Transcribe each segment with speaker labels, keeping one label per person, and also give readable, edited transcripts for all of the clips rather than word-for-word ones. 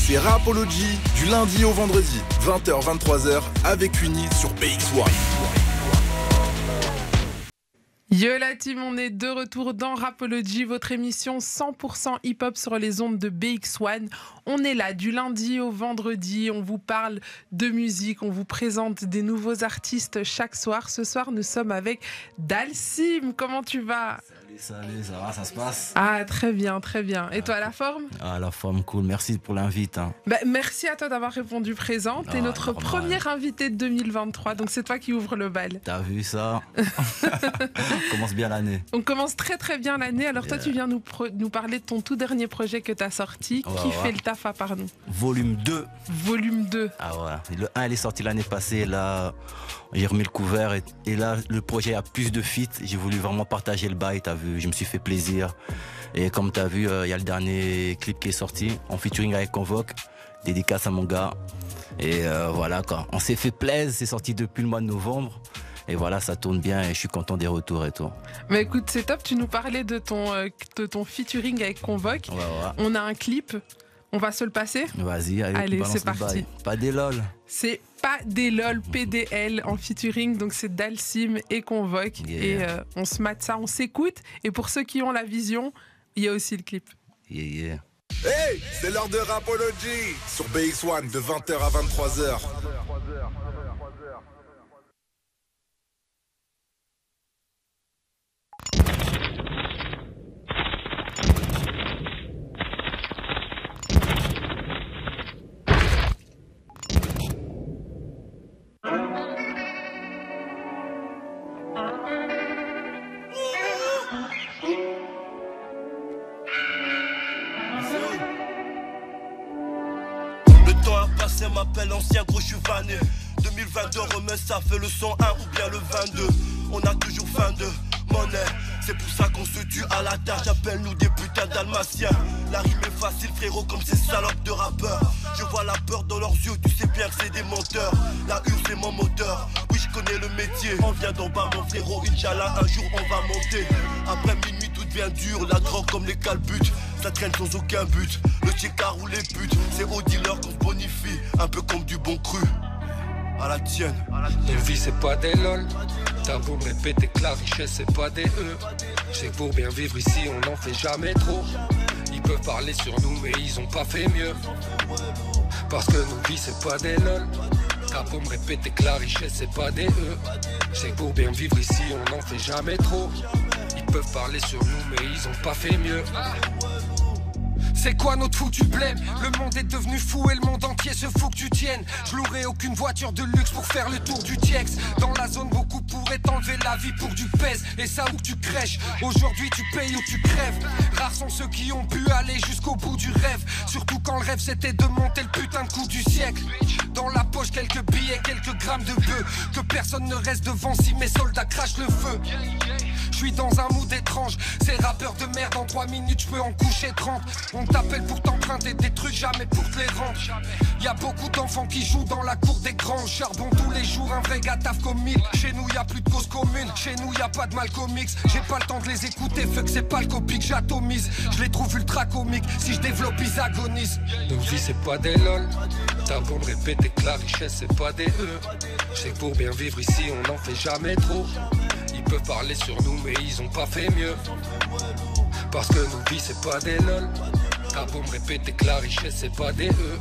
Speaker 1: C'est Rapology du lundi au vendredi, 20h-23h avec Uni sur BX1.
Speaker 2: Yo la team, on est de retour dans Rapology, votre émission 100% hip-hop sur les ondes de BX1. On est là du lundi au vendredi, on vous parle de musique, on vous présente des nouveaux artistes chaque soir. Ce soir, nous sommes avec Dalsim. Comment tu vas ?
Speaker 3: Salut, ça va, ça se passe ?
Speaker 2: Ah, très bien, très bien. Et toi, la forme ?
Speaker 3: Ah, la forme, cool. Merci pour l'invite. Hein.
Speaker 2: Bah, merci à toi d'avoir répondu présent. T'es notre premier invité de 2023, donc c'est toi qui ouvre le bal.
Speaker 3: T'as vu ça ? On commence bien l'année.
Speaker 2: On commence très très bien l'année. Alors toi, tu viens nous parler de ton tout dernier projet que t'as sorti. Qui fait le taf à part nous ?
Speaker 3: Volume 2.
Speaker 2: Volume 2.
Speaker 3: Ah ouais. Le 1, il est sorti l'année passée. Là, j'ai remis le couvert. Et là, le projet a plus de feats. J'ai voulu vraiment partager le bail, t'as vu. Je me suis fait plaisir. Et comme t'as vu, il y a le dernier clip qui est sorti en featuring avec Convoque. Dédicace à mon gars. Et voilà quoi. On s'est fait plaisir. C'est sorti depuis le mois de novembre. Et voilà, ça tourne bien et je suis content des retours et tout.
Speaker 2: Mais écoute, c'est top. Tu nous parlais de ton featuring avec Convoque.
Speaker 3: Ouais.
Speaker 2: On a un clip. On va se le passer ?
Speaker 3: Vas-y,
Speaker 2: allez c'est parti.
Speaker 3: Pas des lol.
Speaker 2: C'est pas des lol, PDL en featuring. Donc c'est Dalsim et Convoque.
Speaker 3: Yeah.
Speaker 2: Et on se mate ça, on s'écoute. Et pour ceux qui ont la vision, il y a aussi le clip.
Speaker 3: Yeah.
Speaker 1: Hey, c'est l'heure de Rapology sur BX1 de 20h à 23h.
Speaker 4: M'appelle ancien gros, je suis vanné. 2022 remet ça fait le 101 ou bien le 22. On a toujours faim de monnaie. C'est pour ça qu'on se tue à la tâche. Appelle-nous des putains dalmatiens. La rime est facile frérot comme ces salopes de rappeurs. Je vois la peur dans leurs yeux, tu sais bien que c'est des menteurs. La hurle c'est mon moteur, oui je connais le métier. On vient d'en bas mon frérot, Inch'Allah un jour on va monter. Après minuit tout devient dur, la drogue comme les calbutes. Ça traîne sans aucun but, le tchécard ou les putes. C'est au dealer qu'on se bonifie, un peu comme du bon cru. À la tienne.
Speaker 5: La vie c'est pas des lol. T'as beau me répéter que la richesse c'est pas des E. C'est que pour bien vivre ici on n'en fait jamais trop. Ils peuvent parler sur nous mais ils ont pas fait mieux. Parce que nos vies c'est pas des lol. T'as beau me répéter que la richesse c'est pas des E. C'est que pour bien vivre ici on n'en fait jamais trop. Ils peuvent parler sur nous mais ils ont pas fait mieux. C'est quoi notre foutu blême? Le monde est devenu fou et le monde entier se fout que tu tiennes. Je louerai aucune voiture de luxe pour faire le tour du Tiex. Dans la zone beaucoup pourraient t'enlever la vie pour du pèse. Et ça où tu crèches, aujourd'hui tu payes ou tu crèves. Rares sont ceux qui ont pu aller jusqu'au bout du rêve. Surtout quand le rêve c'était de monter le putain de coup du siècle. Dans la poche quelques billets, quelques grammes de bœuf. Que personne ne reste devant si mes soldats crachent le feu. Je suis dans un mood étrange. Ces rappeurs de merde en 3 minutes je peux en coucher 30. On t'appelle pour t'emprunter des trucs, jamais pour te les rendre. Y'a beaucoup d'enfants qui jouent dans la cour des grands. Charbon tous les jours, un vrai gars taf comme 1000. Chez nous y'a plus de cause commune, chez nous y'a pas de mal comics. J'ai pas le temps de les écouter, fuck c'est pas le copique, j'atomise. Je les trouve ultra comiques, si je développe ils agonisent. Nos vies c'est pas des lol. T'as beau me répéter que la richesse c'est pas des E. J'sais que pour bien vivre ici on n'en fait jamais trop. Ils peuvent parler sur nous mais ils ont pas fait mieux. Parce que nos vies c'est pas des lol. T'as beau me répéter que la richesse c'est pas des E.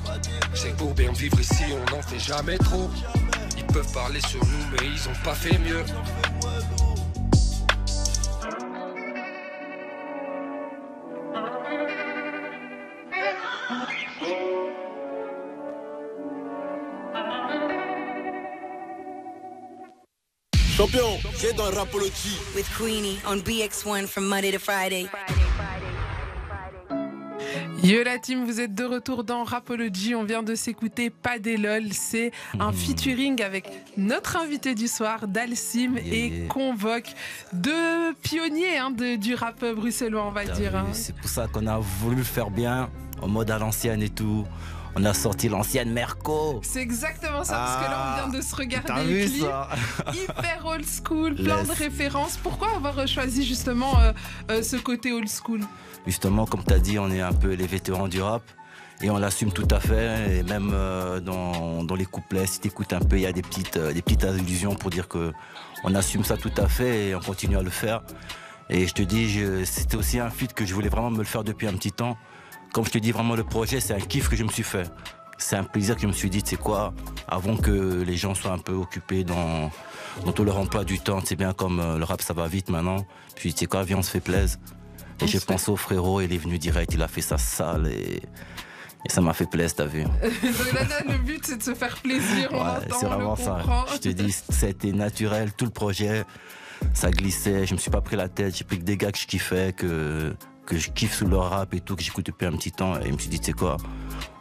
Speaker 5: J'sais que pour bien vivre ici on n'en fait jamais trop. Ils peuvent parler sur nous mais ils ont pas fait mieux.
Speaker 1: Champion, j'ai dans Rapology.
Speaker 6: With Queenie on BX1 from Monday to Friday.
Speaker 2: Yo la team, vous êtes de retour dans Rapology. On vient de s'écouter Pas des lol. C'est un featuring avec notre invité du soir, Dalsim et Convoque. Deux pionniers du rap bruxellois, on va dire. Hein.
Speaker 3: C'est pour ça qu'on a voulu le faire bien, en mode à l'ancienne et tout. On a sorti l'ancienne Merco.
Speaker 2: C'est exactement ça, parce que là, on vient de se regarder le clip. Hyper old school, plein de références. Pourquoi avoir choisi justement ce côté old school?
Speaker 3: Justement, comme tu as dit, on est un peu les vétérans du rap. Et on l'assume tout à fait. Et même dans les couplets, si tu écoutes un peu, il y a des petites allusions pour dire qu'on assume ça tout à fait et on continue à le faire. Et je te dis, c'était aussi un feat que je voulais vraiment me le faire depuis un petit temps. Comme je te dis, vraiment le projet, c'est un kiff que je me suis fait. C'est un plaisir que je me suis dit, tu sais quoi, avant que les gens soient un peu occupés dans tout leur emploi du temps, c'est bien comme le rap ça va vite maintenant. Puis tu sais quoi, viens on se fait plaisir. Et j'ai pensé au frérot, il est venu direct, il a fait sa salle et ça m'a fait plaisir, t'as vu.
Speaker 2: Le but c'est de se faire plaisir, on entend,
Speaker 3: c'est vraiment ça. Je te dis, c'était naturel, tout le projet, ça glissait, je me suis pas pris la tête, j'ai pris que des gars que je kiffais, que je kiffe sous leur rap et tout, que j'écoute depuis un petit temps, et je me suis dit, tu sais quoi,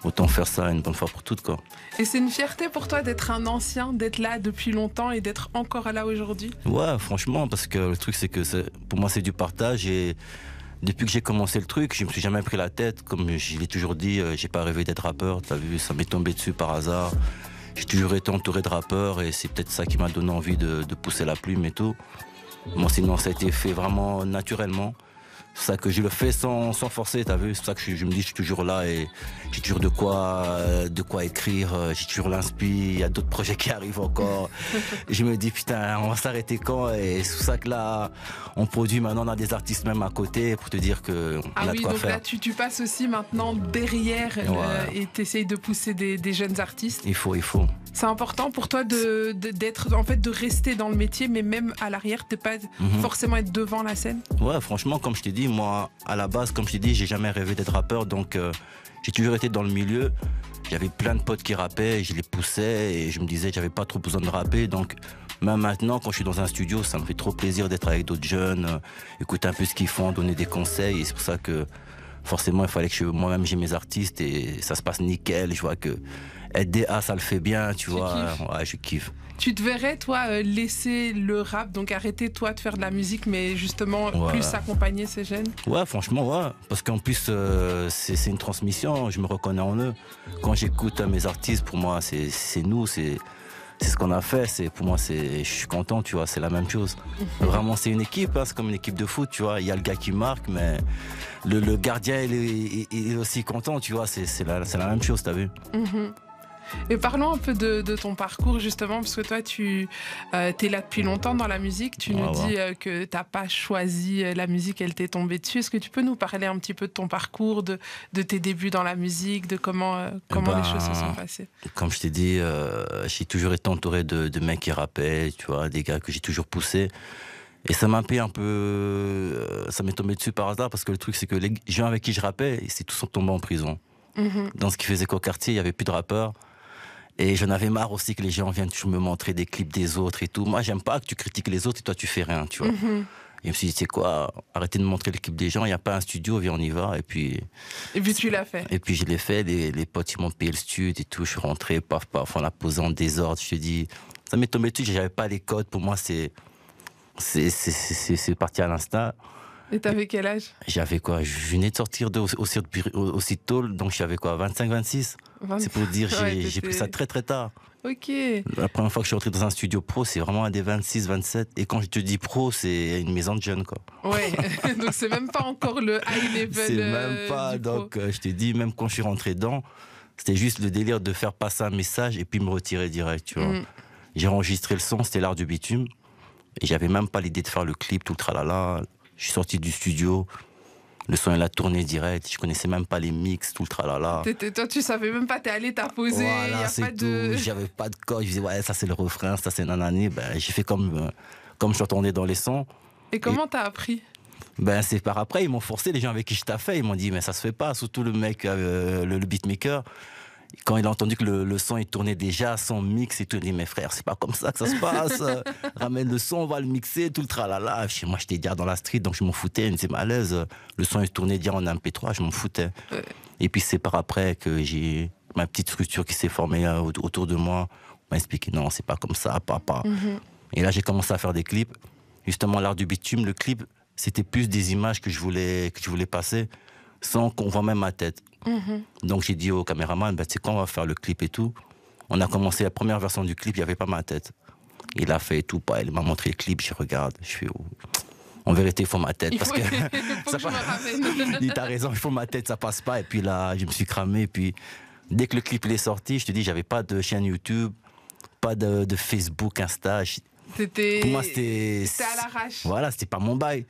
Speaker 3: autant faire ça une bonne fois pour toutes, quoi.
Speaker 2: Et c'est une fierté pour toi d'être un ancien, d'être là depuis longtemps et d'être encore là aujourd'hui?
Speaker 3: Ouais, franchement, parce que le truc c'est que pour moi c'est du partage et depuis que j'ai commencé le truc, je me suis jamais pris la tête, comme je l'ai toujours dit, j'ai pas rêvé d'être rappeur, t'as vu, ça m'est tombé dessus par hasard. J'ai toujours été entouré de rappeurs et c'est peut-être ça qui m'a donné envie de pousser la plume et tout. Moi sinon ça a été fait vraiment naturellement. C'est ça que je le fais sans forcer, t'as vu. C'est ça que je me dis, je suis toujours là et j'ai toujours de quoi écrire. J'ai toujours l'inspi. Il y a d'autres projets qui arrivent encore. Et je me dis, putain, on va s'arrêter quand? Et c'est pour ça que là, on produit maintenant, on a des artistes même à côté pour te dire qu'on a de quoi
Speaker 2: donc
Speaker 3: faire.
Speaker 2: Là, tu passes aussi maintenant derrière et t'essayes de pousser des jeunes artistes.
Speaker 3: Il faut.
Speaker 2: C'est important pour toi d'être, en fait, de rester dans le métier, mais même à l'arrière, de pas forcément être devant la scène.
Speaker 3: Ouais, franchement, comme je t'ai dit, moi, à la base, comme je t'ai dit, j'ai jamais rêvé d'être rappeur, donc j'ai toujours été dans le milieu. J'avais plein de potes qui rappaient, et je les poussais et je me disais que j'avais pas trop besoin de rapper, donc même maintenant, quand je suis dans un studio, ça me fait trop plaisir d'être avec d'autres jeunes, écouter un peu ce qu'ils font, donner des conseils, et c'est pour ça que forcément, il fallait que moi-même j'ai mes artistes et ça se passe nickel. Je vois que DA, ça le fait bien, tu vois. Ouais, je kiffe.
Speaker 2: Tu te verrais, toi, laisser le rap, donc arrêter, toi, de faire de la musique, mais justement plus accompagner ces jeunes? Ouais,
Speaker 3: franchement, ouais. Parce qu'en plus, c'est une transmission, je me reconnais en eux. Quand j'écoute mes artistes, pour moi, c'est nous, c'est ce qu'on a fait. Pour moi, je suis content, tu vois, c'est la même chose. Vraiment, c'est une équipe, hein, c'est comme une équipe de foot, tu vois. Il y a le gars qui marque, mais le gardien, il est aussi content, tu vois. C'est la même chose, t'as vu.
Speaker 2: Et parlons un peu de ton parcours justement, parce que toi tu es là depuis longtemps dans la musique, tu nous dis que t'as pas choisi la musique, elle t'est tombée dessus. Est-ce que tu peux nous parler un petit peu de ton parcours, de tes débuts dans la musique, de comment les choses se sont passées? Comme
Speaker 3: je t'ai dit, j'ai toujours été entouré de mecs qui rappaient, tu vois, des gars que j'ai toujours poussés. Et ça m'a un peu, ça m'est tombé dessus par hasard, parce que le truc c'est que les gens avec qui je rappais, c'est tous tombés en prison. Dans ce qui faisait qu'au quartier, il y avait plus de rappeurs. Et j'en avais marre aussi que les gens viennent toujours me montrer des clips des autres et tout. Moi, j'aime pas que tu critiques les autres et toi, tu fais rien, tu vois. Et je me suis dit, tu sais quoi, arrêtez de me montrer les clips des gens, il n'y a pas un studio, viens, on y va. Et puis
Speaker 2: tu l'as fait.
Speaker 3: Et puis je l'ai fait, les potes, ils m'ont payé le studio et tout. Je suis rentré, paf, on l'a posé en désordre. Je te dis, ça m'est tombé dessus, j'avais pas les codes. Pour moi, c'est parti à l'instant.
Speaker 2: Et t'avais quel âge?
Speaker 3: J'avais quoi? Je venais de sortir aussi tôt, donc j'avais quoi, 25, 26? C'est pour dire, j'ai pris ça très très tard.
Speaker 2: Ok.
Speaker 3: La première fois que je suis rentré dans un studio pro, c'est vraiment à des 26, 27. Et quand je te dis pro, c'est une maison de jeunes, quoi.
Speaker 2: Ouais, donc c'est même pas encore le high level.
Speaker 3: C'est même pas, donc je te dis, même quand je suis rentré dedans, c'était juste le délire de faire passer un message et puis me retirer direct, tu vois. J'ai enregistré le son, c'était l'art du bitume. Et j'avais même pas l'idée de faire le clip, tout le tralala. Je suis sorti du studio, le son il a tourné direct, je connaissais même pas les mix, tout le tralala.
Speaker 2: Toi tu savais même pas, t'es allé t'apposer,
Speaker 3: voilà, c'est tout, j'avais pas de code, je disais ouais ça c'est le refrain, ça c'est nanani, j'ai fait comme je entendais dans les sons.
Speaker 2: Et comment t'as appris?
Speaker 3: C'est par après, ils m'ont forcé, les gens avec qui je taffais, ils m'ont dit mais ça se fait pas, surtout le mec, le beatmaker. Quand il a entendu que le son il tournait déjà, son mix et tout, il dit mais frère c'est pas comme ça que ça se passe, ramène le son, on va le mixer, tout le tralala. Moi j'étais déjà dans la street donc je m'en foutais, il me disait mais à l'aise, le son il tournait déjà en MP3, je m'en foutais. Et puis c'est par après que j'ai ma petite structure qui s'est formée autour de moi, on m'a expliqué non c'est pas comme ça, papa. Et là j'ai commencé à faire des clips, justement l'art du bitume, le clip c'était plus des images que je voulais passer sans qu'on voit même ma tête. Donc j'ai dit au caméraman, tu sais quoi, on va faire le clip et tout. On a commencé la première version du clip, il n'y avait pas ma tête. Il a fait tout, il m'a montré le clip, je regarde, je fais En vérité, il faut ma tête. Parce que
Speaker 2: faut que je me ramène.
Speaker 3: Il t'a raison, il faut ma tête, ça passe pas. Et puis là, je me suis cramé. Et puis, dès que le clip il est sorti, je te dis, j'avais pas de chaîne YouTube, pas de Facebook, Insta. Pour moi, c'était
Speaker 2: à l'arrache.
Speaker 3: Voilà, c'était pas mon bail.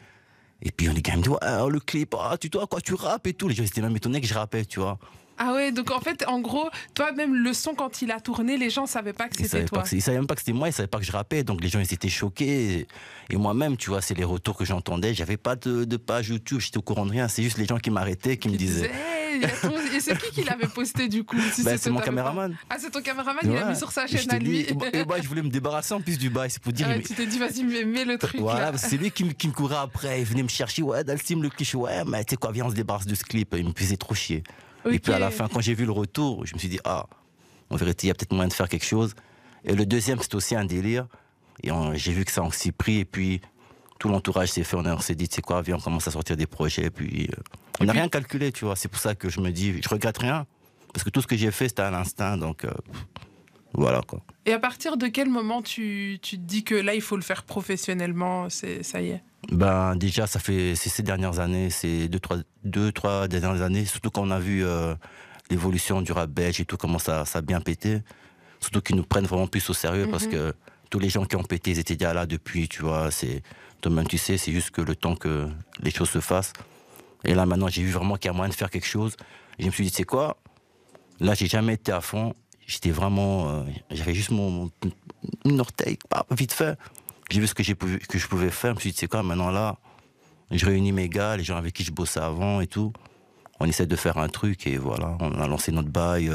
Speaker 3: Et puis les gars me disent, ouais, le clip, tu dois quoi, tu rappes et tout. Les gens étaient même étonnés que je rappais, tu vois.
Speaker 2: Ah ouais, donc en fait, en gros, toi, même le son, quand il a tourné, les gens savaient pas que c'était toi.
Speaker 3: Ils savaient même pas que c'était moi, ils savaient pas que je rappais. Donc les gens, ils étaient choqués. Et moi-même, tu vois, c'est les retours que j'entendais. J'avais pas de page YouTube, j'étais au courant de rien. C'est juste les gens qui m'arrêtaient, qui me disaient.
Speaker 2: Et c'est qui l'avait posté du coup si
Speaker 3: c'est mon caméraman.
Speaker 2: Ah, c'est ton caméraman, il l'a mis sur sa chaîne à lui.
Speaker 3: Et moi, je voulais me débarrasser en plus du bail, c'est pour dire.
Speaker 2: Tu t'es dit, vas-y, mets le truc.
Speaker 3: Voilà, c'est lui qui me courait après. Il venait me chercher, ouais, Dalsim, le cliché, ouais, mais tu sais quoi, viens, on se débarrasse de ce clip. Il me faisait trop chier. Okay. Et puis à la fin, quand j'ai vu le retour, je me suis dit, en vérité, il y a peut-être moyen de faire quelque chose. Et le deuxième, c'était aussi un délire. Et j'ai vu que ça en s'y pris. Et puis, tout l'entourage s'est fait. On s'est dit, tu sais quoi, viens, on commence à sortir des projets. Et puis, on n'a rien calculé, tu vois. C'est pour ça que je me dis, je regrette rien. Parce que tout ce que j'ai fait, c'était à l'instinct. Donc, voilà, quoi.
Speaker 2: Et à partir de quel moment tu te dis que là, il faut le faire professionnellement, ça y est?
Speaker 3: Ben, déjà, c'est ces dernières années, c'est deux, trois dernières années, surtout quand on a vu l'évolution du rap belge et tout, comment ça a bien pété. Surtout qu'ils nous prennent vraiment plus au sérieux parce que tous les gens qui ont pété, ils étaient déjà là depuis, tu vois. Toi-même, tu sais, c'est juste que le temps que les choses se fassent. Et là, maintenant, j'ai vu vraiment qu'il y a moyen de faire quelque chose. Et je me suis dit, tu sais quoi? Là, j'ai jamais été à fond. J'étais vraiment. J'avais juste mon orteil, vite fait. J'ai vu ce que je pouvais faire. Je me suis dit, c'est quoi, maintenant là, je réunis mes gars, les gens avec qui je bossais avant et tout. On essaie de faire un truc et voilà, on a lancé notre bail,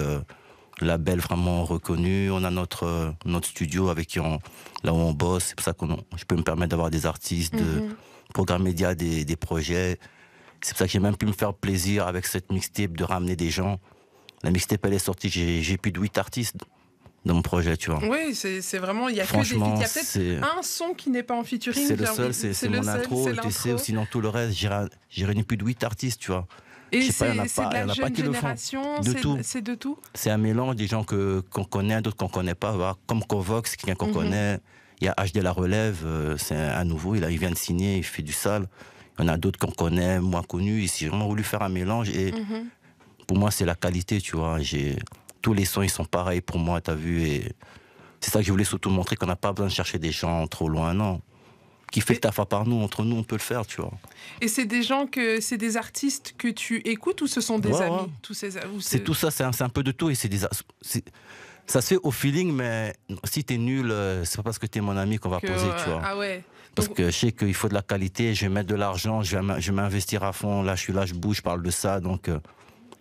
Speaker 3: label vraiment reconnu. On a notre studio avec qui là où on bosse. C'est pour ça que je peux me permettre d'avoir des artistes, de programmer des projets. C'est pour ça que j'ai même pu me faire plaisir avec cette mixtape de ramener des gens. La mixtape, elle est sortie, j'ai plus de 8 artistes dans mon projet, tu vois.
Speaker 2: Oui, c'est vraiment, il y a que des feats. Il y a peut-être un son qui n'est pas en featuring.
Speaker 3: C'est le seul, c'est mon intro, tu sais, sinon tout le reste, j'ai réuni plus de 8 artistes, tu vois.
Speaker 2: Et c'est de la jeune génération, c'est de tout.
Speaker 3: C'est un mélange des gens qu'on connaît, d'autres qu'on connaît pas. Voilà. Comme Convox, c'est quelqu'un qu'on connaît. Il y a HD La Relève, c'est un nouveau, il vient de signer, il fait du sale. Il y en a d'autres qu'on connaît, moins connus. J'ai vraiment voulu faire un mélange et pour moi, c'est la qualité, tu vois. Tous les sons, ils sont pareils pour moi, t'as vu. Et c'est ça que je voulais surtout montrer, qu'on n'a pas besoin de chercher des gens trop loin, non. Qui fait le taf à part nous, entre nous, on peut le faire, tu vois.
Speaker 2: Et c'est des artistes que tu écoutes ou ce sont des amis?
Speaker 3: C'est tout ça, c'est un peu de tout. Et ça se fait au feeling, mais si t'es nul, c'est pas parce que t'es mon ami qu'on va poser, tu vois.
Speaker 2: Ah ouais.
Speaker 3: Parce que je sais qu'il faut de la qualité, je vais mettre de l'argent, je vais m'investir à fond. Là, je suis là, je bouge, je parle de ça, donc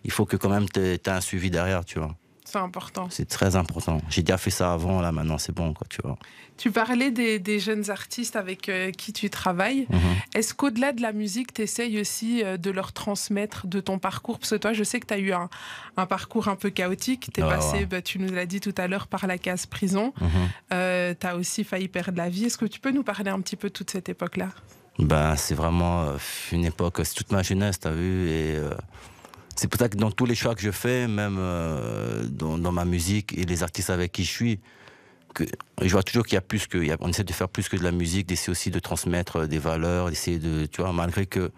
Speaker 3: il faut que quand même t'aies un suivi derrière, tu vois.
Speaker 2: C'est important.
Speaker 3: C'est très important. J'ai déjà fait ça avant, là, maintenant, c'est bon, quoi, tu vois.
Speaker 2: Tu parlais des jeunes artistes avec qui tu travailles. Est-ce qu'au-delà de la musique, tu essayes aussi de leur transmettre de ton parcours? Parce que toi, je sais que tu as eu un parcours un peu chaotique. Tu es passé, tu nous l'as dit tout à l'heure, par la case prison. Tu as aussi failli perdre la vie. Est-ce que tu peux nous parler un petit peu de toute cette époque-là?
Speaker 3: C'est vraiment une époque, c'est toute ma jeunesse, tu as vu, et... c'est pour ça que dans tous les choix que je fais, même dans ma musique et les artistes avec qui je suis, je vois toujours qu'il y a plus que... On essaie de faire plus que de la musique, d'essayer aussi de transmettre des valeurs, d'essayer de... Tu vois, malgré que,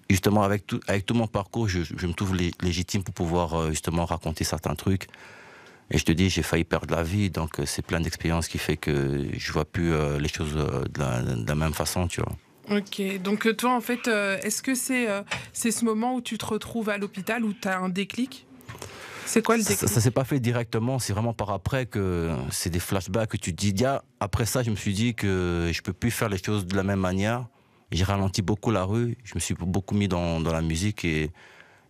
Speaker 3: justement, avec tout mon parcours, je me trouve légitime pour pouvoir, justement, raconter certains trucs. Et je te dis, j'ai failli perdre la vie, donc c'est plein d'expériences qui fait que je vois plus les choses de la même façon, tu vois.
Speaker 2: Ok, donc toi en fait, est-ce que c'est ce moment où tu te retrouves à l'hôpital où tu as un déclic? C'est quoi le déclic?
Speaker 3: Ça s'est pas fait directement, c'est vraiment par après que c'est des flashbacks que tu te dis, après ça je me suis dit que je peux plus faire les choses de la même manière. J'ai ralenti beaucoup la rue, je me suis beaucoup mis dans la musique et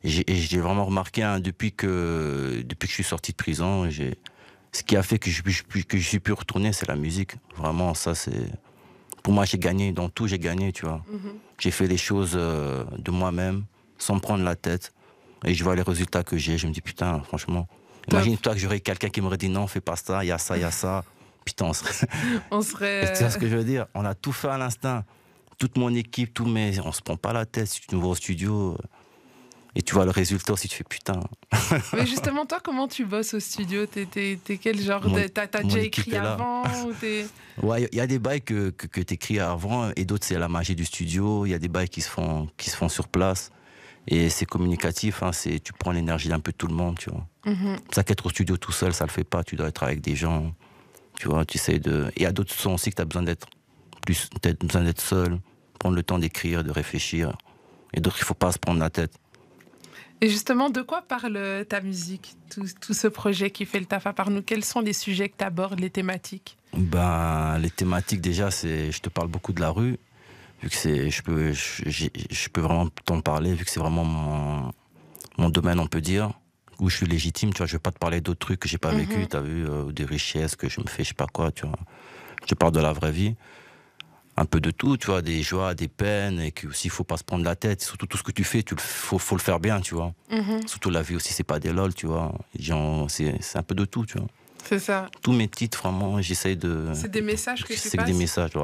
Speaker 3: j'ai vraiment remarqué depuis que je suis sorti de prison, ce qui a fait que je suis pu retourner, c'est la musique. Vraiment, ça c'est... Pour moi, j'ai gagné. Dans tout, j'ai gagné, tu vois. J'ai fait les choses de moi-même, sans me prendre la tête. Et je vois les résultats que j'ai. Je me dis, putain, franchement. Imagine-toi que j'aurais quelqu'un qui m'aurait dit, non, fais pas ça, il y a ça, il y a ça. Putain,
Speaker 2: on serait...
Speaker 3: Tu vois ce que je veux dire? On a tout fait à l'instinct. Toute mon équipe, on se prend pas la tête. Si tu nous vois au studio... Et tu vois le résultat aussi, tu fais putain.
Speaker 2: Mais justement, toi, comment tu bosses au studio? T'es quel genre de... T'as déjà écrit avant ou
Speaker 3: Ouais, il y a des bails que t'écris avant et d'autres, c'est la magie du studio. Il y a des bails qui se font sur place. Et c'est communicatif, hein, tu prends l'énergie d'un peu de tout le monde, tu vois. C'est ça qu'être au studio tout seul, ça le fait pas. Tu dois être avec des gens, tu vois, tu essaies de... Et il y a d'autres sons aussi que tu as besoin d'être seul, prendre le temps d'écrire, de réfléchir. Et d'autres, il faut pas se prendre la tête.
Speaker 2: Et justement, de quoi parle ta musique, tout ce projet qui fait le taf à part nous? Quels sont les sujets que tu abordes, les thématiques?
Speaker 3: Les thématiques, déjà, je te parle beaucoup de la rue, vu que je peux vraiment t'en parler, vu que c'est vraiment mon domaine, on peut dire, où je suis légitime, tu vois. Je vais pas te parler d'autres trucs que j'ai pas vécu, t'as vu, des richesses que je me fais, je sais pas quoi, tu vois. Je te parle de la vraie vie. Un peu de tout, tu vois, des joies, des peines, et qu'il faut pas se prendre la tête. Surtout tout ce que tu fais, faut le faire bien, tu vois. Surtout la vie aussi, c'est pas des lol, tu vois. C'est un peu de tout, tu vois.
Speaker 2: C'est ça.
Speaker 3: Tous mes titres, vraiment, j'essaye de...
Speaker 2: C'est des messages que tu passes.
Speaker 3: C'est des messages, ouais.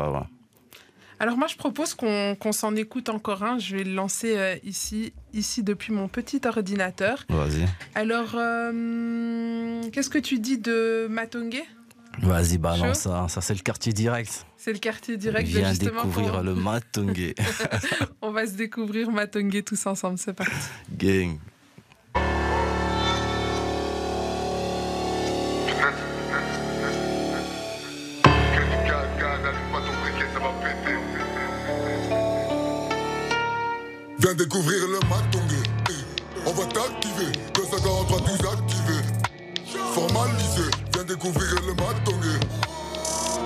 Speaker 2: Alors moi, je propose qu'on s'en écoute encore un. Je vais le lancer ici depuis mon petit ordinateur.
Speaker 3: Vas-y.
Speaker 2: Alors, qu'est-ce que tu dis de Matongé?
Speaker 3: Vas-y, balance ça. Ça, c'est le quartier direct.
Speaker 2: C'est le quartier direct.
Speaker 3: Viens découvrir le Matongé.
Speaker 2: On va se découvrir Matongé tous ensemble. C'est parti.
Speaker 3: Gang.
Speaker 7: Viens découvrir le Matongé. On va t'activer. 243 12 activés. Formalisé. Viens découvrir le Matongé.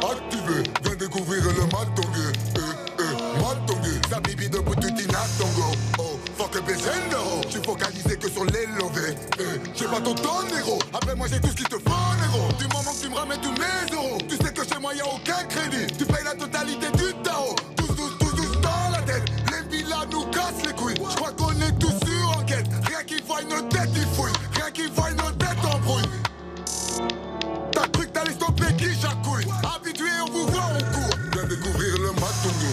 Speaker 7: Activé. Viens découvrir le Matongé. Matongé. Sa bibi de Boututina Tongo. Oh, fuck Bezendero. J'suis focalisé que sur les lovés. J'ai pas ton héros. Après moi j'ai tout ce qu'il te faut, négro. Du moment que tu me ramènes tous mes euros. Tu sais que chez moi y'a aucun crédit. Tu payes la totalité du Tao. Tous dans la tête. Les villas nous cassent les couilles. J'crois qu'on est tous sur enquête. Rien qui voit nos têtes, ils fouillent. Rien qui voit nos têtes en brouille. T'as cru que t'allais stopper qui jacouille. Habitué, on vous voit, on court. Viens découvrir le Matongé.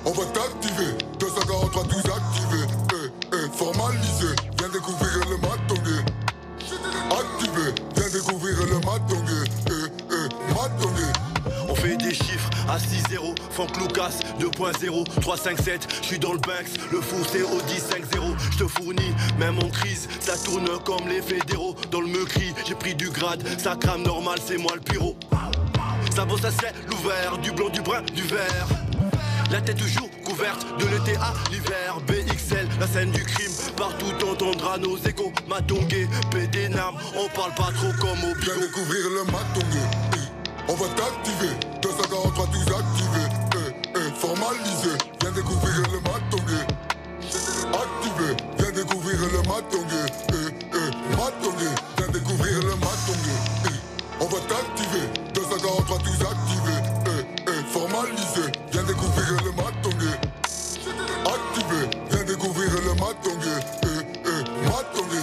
Speaker 7: On va t'activer. 243 12 activés. Formalisé. Viens découvrir le Matongé. Activé. Viens découvrir le Matongé. Matongé.
Speaker 4: On fait des chiffres à 6-0, Franck Lucas 2.0, 3-5-7, j'suis dans le Banks, le fou c'est au 10-5-0, j'te fournis, même en crise, ça tourne comme les fédéraux, dans le meurtri, j'ai pris du grade, ça crame normal, c'est moi le pyro. Ça bosse à ciel l'ouvert, du blanc, du brun, du vert. La tête toujours couverte, de l'été à l'hiver. BXL, la scène du crime, partout t'entendras nos échos. Matongé, Pédénam, on parle pas trop comme au bio.
Speaker 7: Viens découvrir le Matongé. On va t'activer, 243 12 activés, formalisé, viens découvrir le Matongé. Activé, viens découvrir le Matongé. Matongé, viens découvrir le Matongé. On va t'activer, 243 12 activés, formalisé, viens découvrir le Matongé. Activé, viens découvrir le Matongé. Matongé.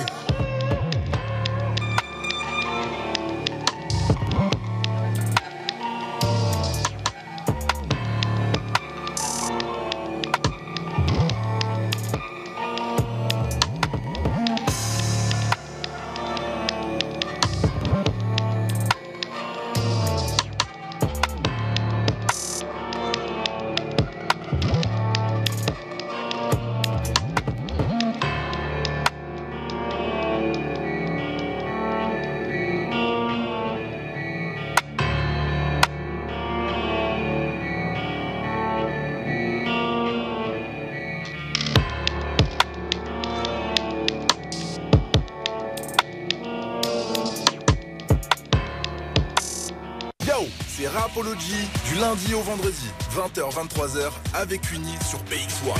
Speaker 1: C'est Rapology du lundi au vendredi, 20h-23h avec Uni sur BX1.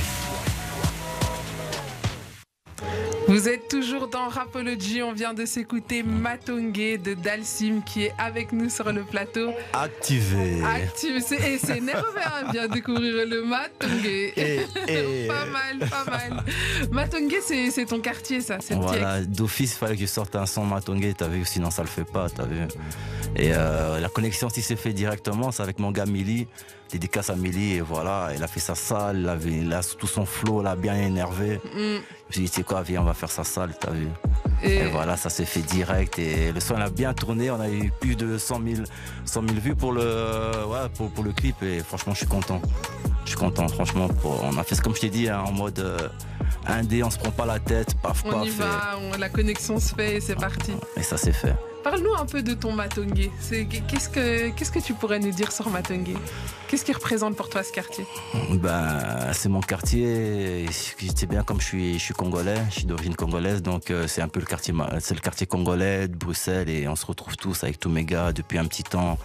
Speaker 2: Vous êtes toujours dans Rapology, on vient de s'écouter Matongé de Dalsim qui est avec nous sur le plateau.
Speaker 3: Activé.
Speaker 2: C'est nerveux, hein, viens découvrir le Matongé. Pas mal. Matongé, c'est ton quartier, ça, c'est le
Speaker 3: Voilà, d'office, il fallait que je sorte un son Matongé, t'as vu, sinon ça le fait pas, t'as vu. Et la connexion, si c'est fait directement, c'est avec mon gars Mili. dédicace à Mélie, et voilà, elle a fait sa salle, elle a tout son flow, là, bien énervé. Je me suis dit, tu sais quoi, viens, on va faire sa salle, t'as vu. Et voilà, ça s'est fait direct, et le son a bien tourné, on a eu plus de 100 000 vues pour le clip, et franchement, je suis content. Je suis content, franchement, on a fait, comme je t'ai dit, hein, en mode indé, on se prend pas la tête, paf, paf.
Speaker 2: On y va, la connexion se fait et c'est parti.
Speaker 3: Et ça s'est fait.
Speaker 2: Parle-nous un peu de ton Matongé. Qu'est-ce que tu pourrais nous dire sur Matongé? Qu'est-ce qui représente pour toi ce quartier?
Speaker 3: C'est mon quartier. C'est bien, comme je suis congolais, je suis d'origine congolaise, donc c'est un peu le quartier congolais de Bruxelles, et on se retrouve tous avec tous mes gars depuis un petit temps.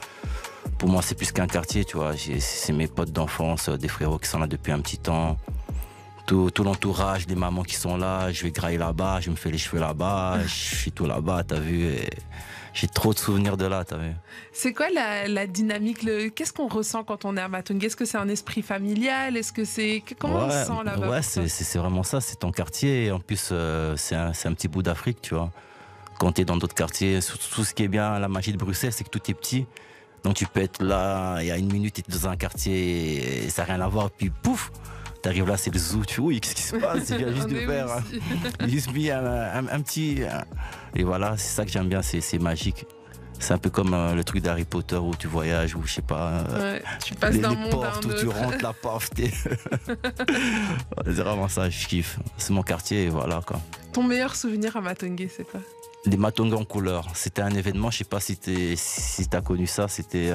Speaker 3: Pour moi, c'est plus qu'un quartier, tu vois. C'est mes potes d'enfance, des frérots qui sont là depuis un petit temps. Tout l'entourage, les mamans qui sont là, je vais grailler là-bas, je me fais les cheveux là-bas, je suis tout là-bas, t'as vu. Et j'ai trop de souvenirs de là, t'as vu.
Speaker 2: C'est quoi la dynamique, qu'est-ce qu'on ressent quand on est à Matongé? Est-ce que c'est un esprit familial? Est-ce que c'est... Comment on se sent là-bas?
Speaker 3: Ouais, c'est vraiment ça, c'est ton quartier. Et en plus, c'est un petit bout d'Afrique, tu vois. Quand t'es dans d'autres quartiers, tout ce qui est bien, la magie de Bruxelles, c'est que tout est petit. Donc tu peux être là, il y a une minute, tu es dans un quartier, et ça n'a rien à voir, puis pouf, t'arrives là, c'est le zoo, tu vois, oui, qu'est-ce qui se passe? C'est bien juste de faire, juste mis un petit... Et voilà, c'est ça que j'aime bien, c'est magique. C'est un peu comme le truc d'Harry Potter où tu voyages, ou je sais pas,
Speaker 2: tu passes d'un monde
Speaker 3: portes
Speaker 2: à un
Speaker 3: où tu
Speaker 2: autre.
Speaker 3: rentres, la paf, c'est vraiment ça, je kiffe. C'est mon quartier, et voilà, quoi.
Speaker 2: Ton meilleur souvenir à Matongé, c'est quoi?
Speaker 3: Des Matongé en couleur. C'était un événement, je sais pas si t'as connu ça, c'était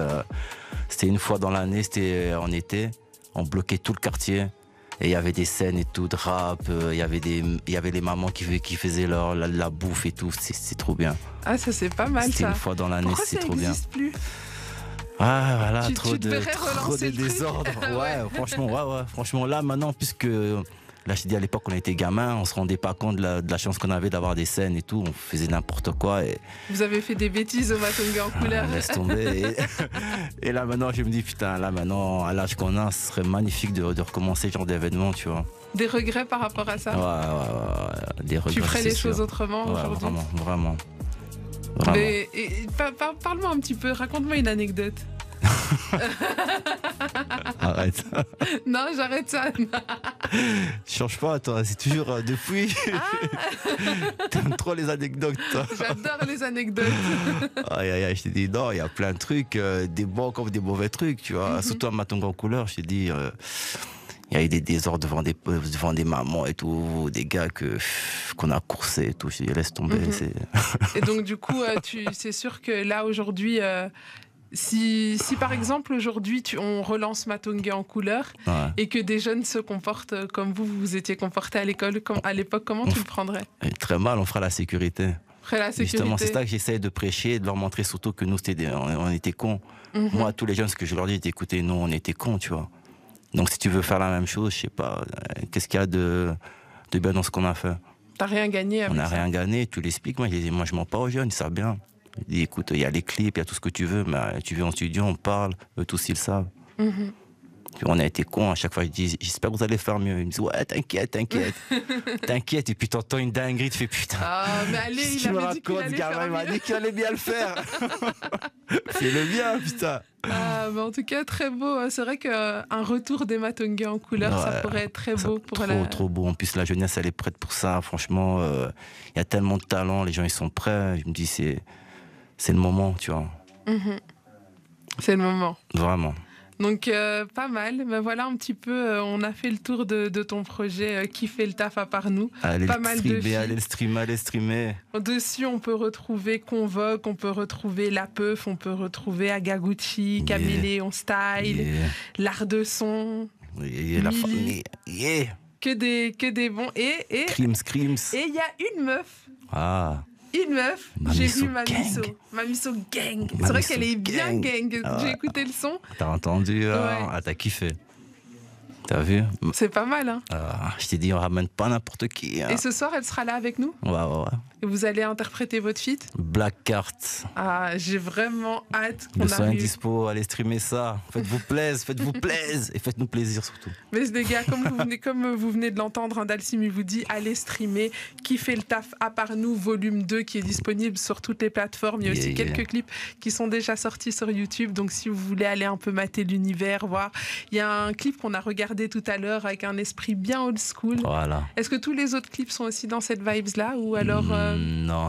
Speaker 3: une fois dans l'année, c'était en été, on bloquait tout le quartier, et il y avait des scènes et tout, de rap, il y avait les mamans qui faisaient la bouffe et tout, c'est trop bien.
Speaker 2: Ah, ça c'est pas mal, ça.
Speaker 3: C'était une fois dans l'année, c'est trop bien.
Speaker 2: Plus
Speaker 3: Ah voilà,
Speaker 2: tu
Speaker 3: trop de désordre. Ouais, franchement là maintenant, puisque... Là, je te dis, à l'époque, on était gamins, on se rendait pas compte de la chance qu'on avait d'avoir des scènes et tout. On faisait n'importe quoi. Et...
Speaker 2: Vous avez fait des bêtises au Matongé en couleur.
Speaker 3: Laisse tomber. Et là, maintenant, je me dis, putain, là, maintenant, à l'âge qu'on a, ce serait magnifique de recommencer ce genre d'événement, tu vois.
Speaker 2: Des regrets par rapport à ça?
Speaker 3: Ouais, des regrets.
Speaker 2: Tu ferais les choses autrement aujourd'hui?
Speaker 3: Vraiment.
Speaker 2: Parle-moi un petit peu, raconte-moi une anecdote.
Speaker 3: Arrête.
Speaker 2: Non, j'arrête ça.
Speaker 3: Change pas, toi, c'est toujours depuis. T'aimes trop les anecdotes, toi.
Speaker 2: J'adore les anecdotes.
Speaker 3: Aïe, je te dis, non, il y a plein de trucs, des bons comme des mauvais trucs, tu vois. Surtout à Matongé en couleur, je te dis, il y a eu des désordres devant des mamans et tout, des gars qu'on a coursés et tout. Je te dis, laisse tomber.
Speaker 2: Et donc, du coup, c'est sûr que là, aujourd'hui... Si par exemple aujourd'hui on relance Matongé en couleur, et que des jeunes se comportent comme vous étiez comportés à l'école, à l'époque, comment tu le prendrais?
Speaker 3: Très mal, on fera la sécurité. Justement, c'est ça que j'essaie de prêcher, de leur montrer surtout que nous, on était cons. Moi, tous les jeunes, ce que je leur dis, c'est écoutez, nous, on était cons, tu vois. Donc si tu veux faire la même chose, je sais pas, qu'est-ce qu'il y a de bien dans ce qu'on a fait?
Speaker 2: T'as rien gagné avec ça?
Speaker 3: On n'a rien gagné, tu l'expliques. Moi, je mens pas aux jeunes, ils savent bien. Je dis, écoute, il y a les clips, il y a tout ce que tu veux, mais tu viens en studio, on parle, eux tous ils le savent. On a été cons, à chaque fois je dis, j'espère que vous allez faire mieux. Ils me disent, ouais, t'inquiète. T'inquiète, et puis t'entends une dinguerie, tu fais putain.
Speaker 2: Ah, mais allez, il avait dit qu'il allait faire mieux.
Speaker 3: Il m'a dit qu'il allait bien le faire. Fais-le bien, putain.
Speaker 2: Ah, mais en tout cas, très beau. C'est vrai qu'un retour des Matongé en couleur, ça pourrait être très beau.
Speaker 3: Trop beau. En plus, la jeunesse, elle est prête pour ça. Franchement, il y a tellement de talent, les gens, ils sont prêts. Je me dis, c'est le moment, tu vois.
Speaker 2: C'est le moment.
Speaker 3: Vraiment.
Speaker 2: Donc, pas mal. Mais voilà un petit peu, on a fait le tour de ton projet Qui fait le taf à part nous.
Speaker 3: Allez
Speaker 2: pas mal de filles.
Speaker 3: Allez le streamer.
Speaker 2: Dessus, on peut retrouver Convoque, on peut retrouver La Peuf, on peut retrouver Agaguchi, Caméléon Style, L'Art de Son.
Speaker 3: La famille.
Speaker 2: Que des bons. Et
Speaker 3: Scrims.
Speaker 2: Et il y a une meuf. Une meuf, j'ai vu Mamiso Gang. C'est vrai qu'elle est bien gang. J'ai écouté le son.
Speaker 3: T'as entendu, t'as kiffé. T'as vu?
Speaker 2: C'est pas mal, hein?
Speaker 3: Je t'ai dit, on ramène pas n'importe qui. Hein.
Speaker 2: Et ce soir, elle sera là avec nous?
Speaker 3: Ouais.
Speaker 2: Et vous allez interpréter votre feat?
Speaker 3: Black Cart.
Speaker 2: Ah, j'ai vraiment hâte qu'on
Speaker 3: Le son est
Speaker 2: arrive.
Speaker 3: dispo, allez streamer ça. Faites-vous plaisir et faites-nous plaisir surtout.
Speaker 2: Mais les gars, comme vous venez de l'entendre, hein, Dalsim, il vous dit allez streamer, kiffez le taf à part nous, volume 2 qui est disponible sur toutes les plateformes. Il y a aussi quelques clips qui sont déjà sortis sur YouTube. Donc si vous voulez aller un peu mater l'univers, voir. Il y a un clip qu'on a regardé tout à l'heure avec un esprit bien old school.
Speaker 3: Voilà.
Speaker 2: Est-ce que tous les autres clips sont aussi dans cette vibes-là ou alors
Speaker 3: Non,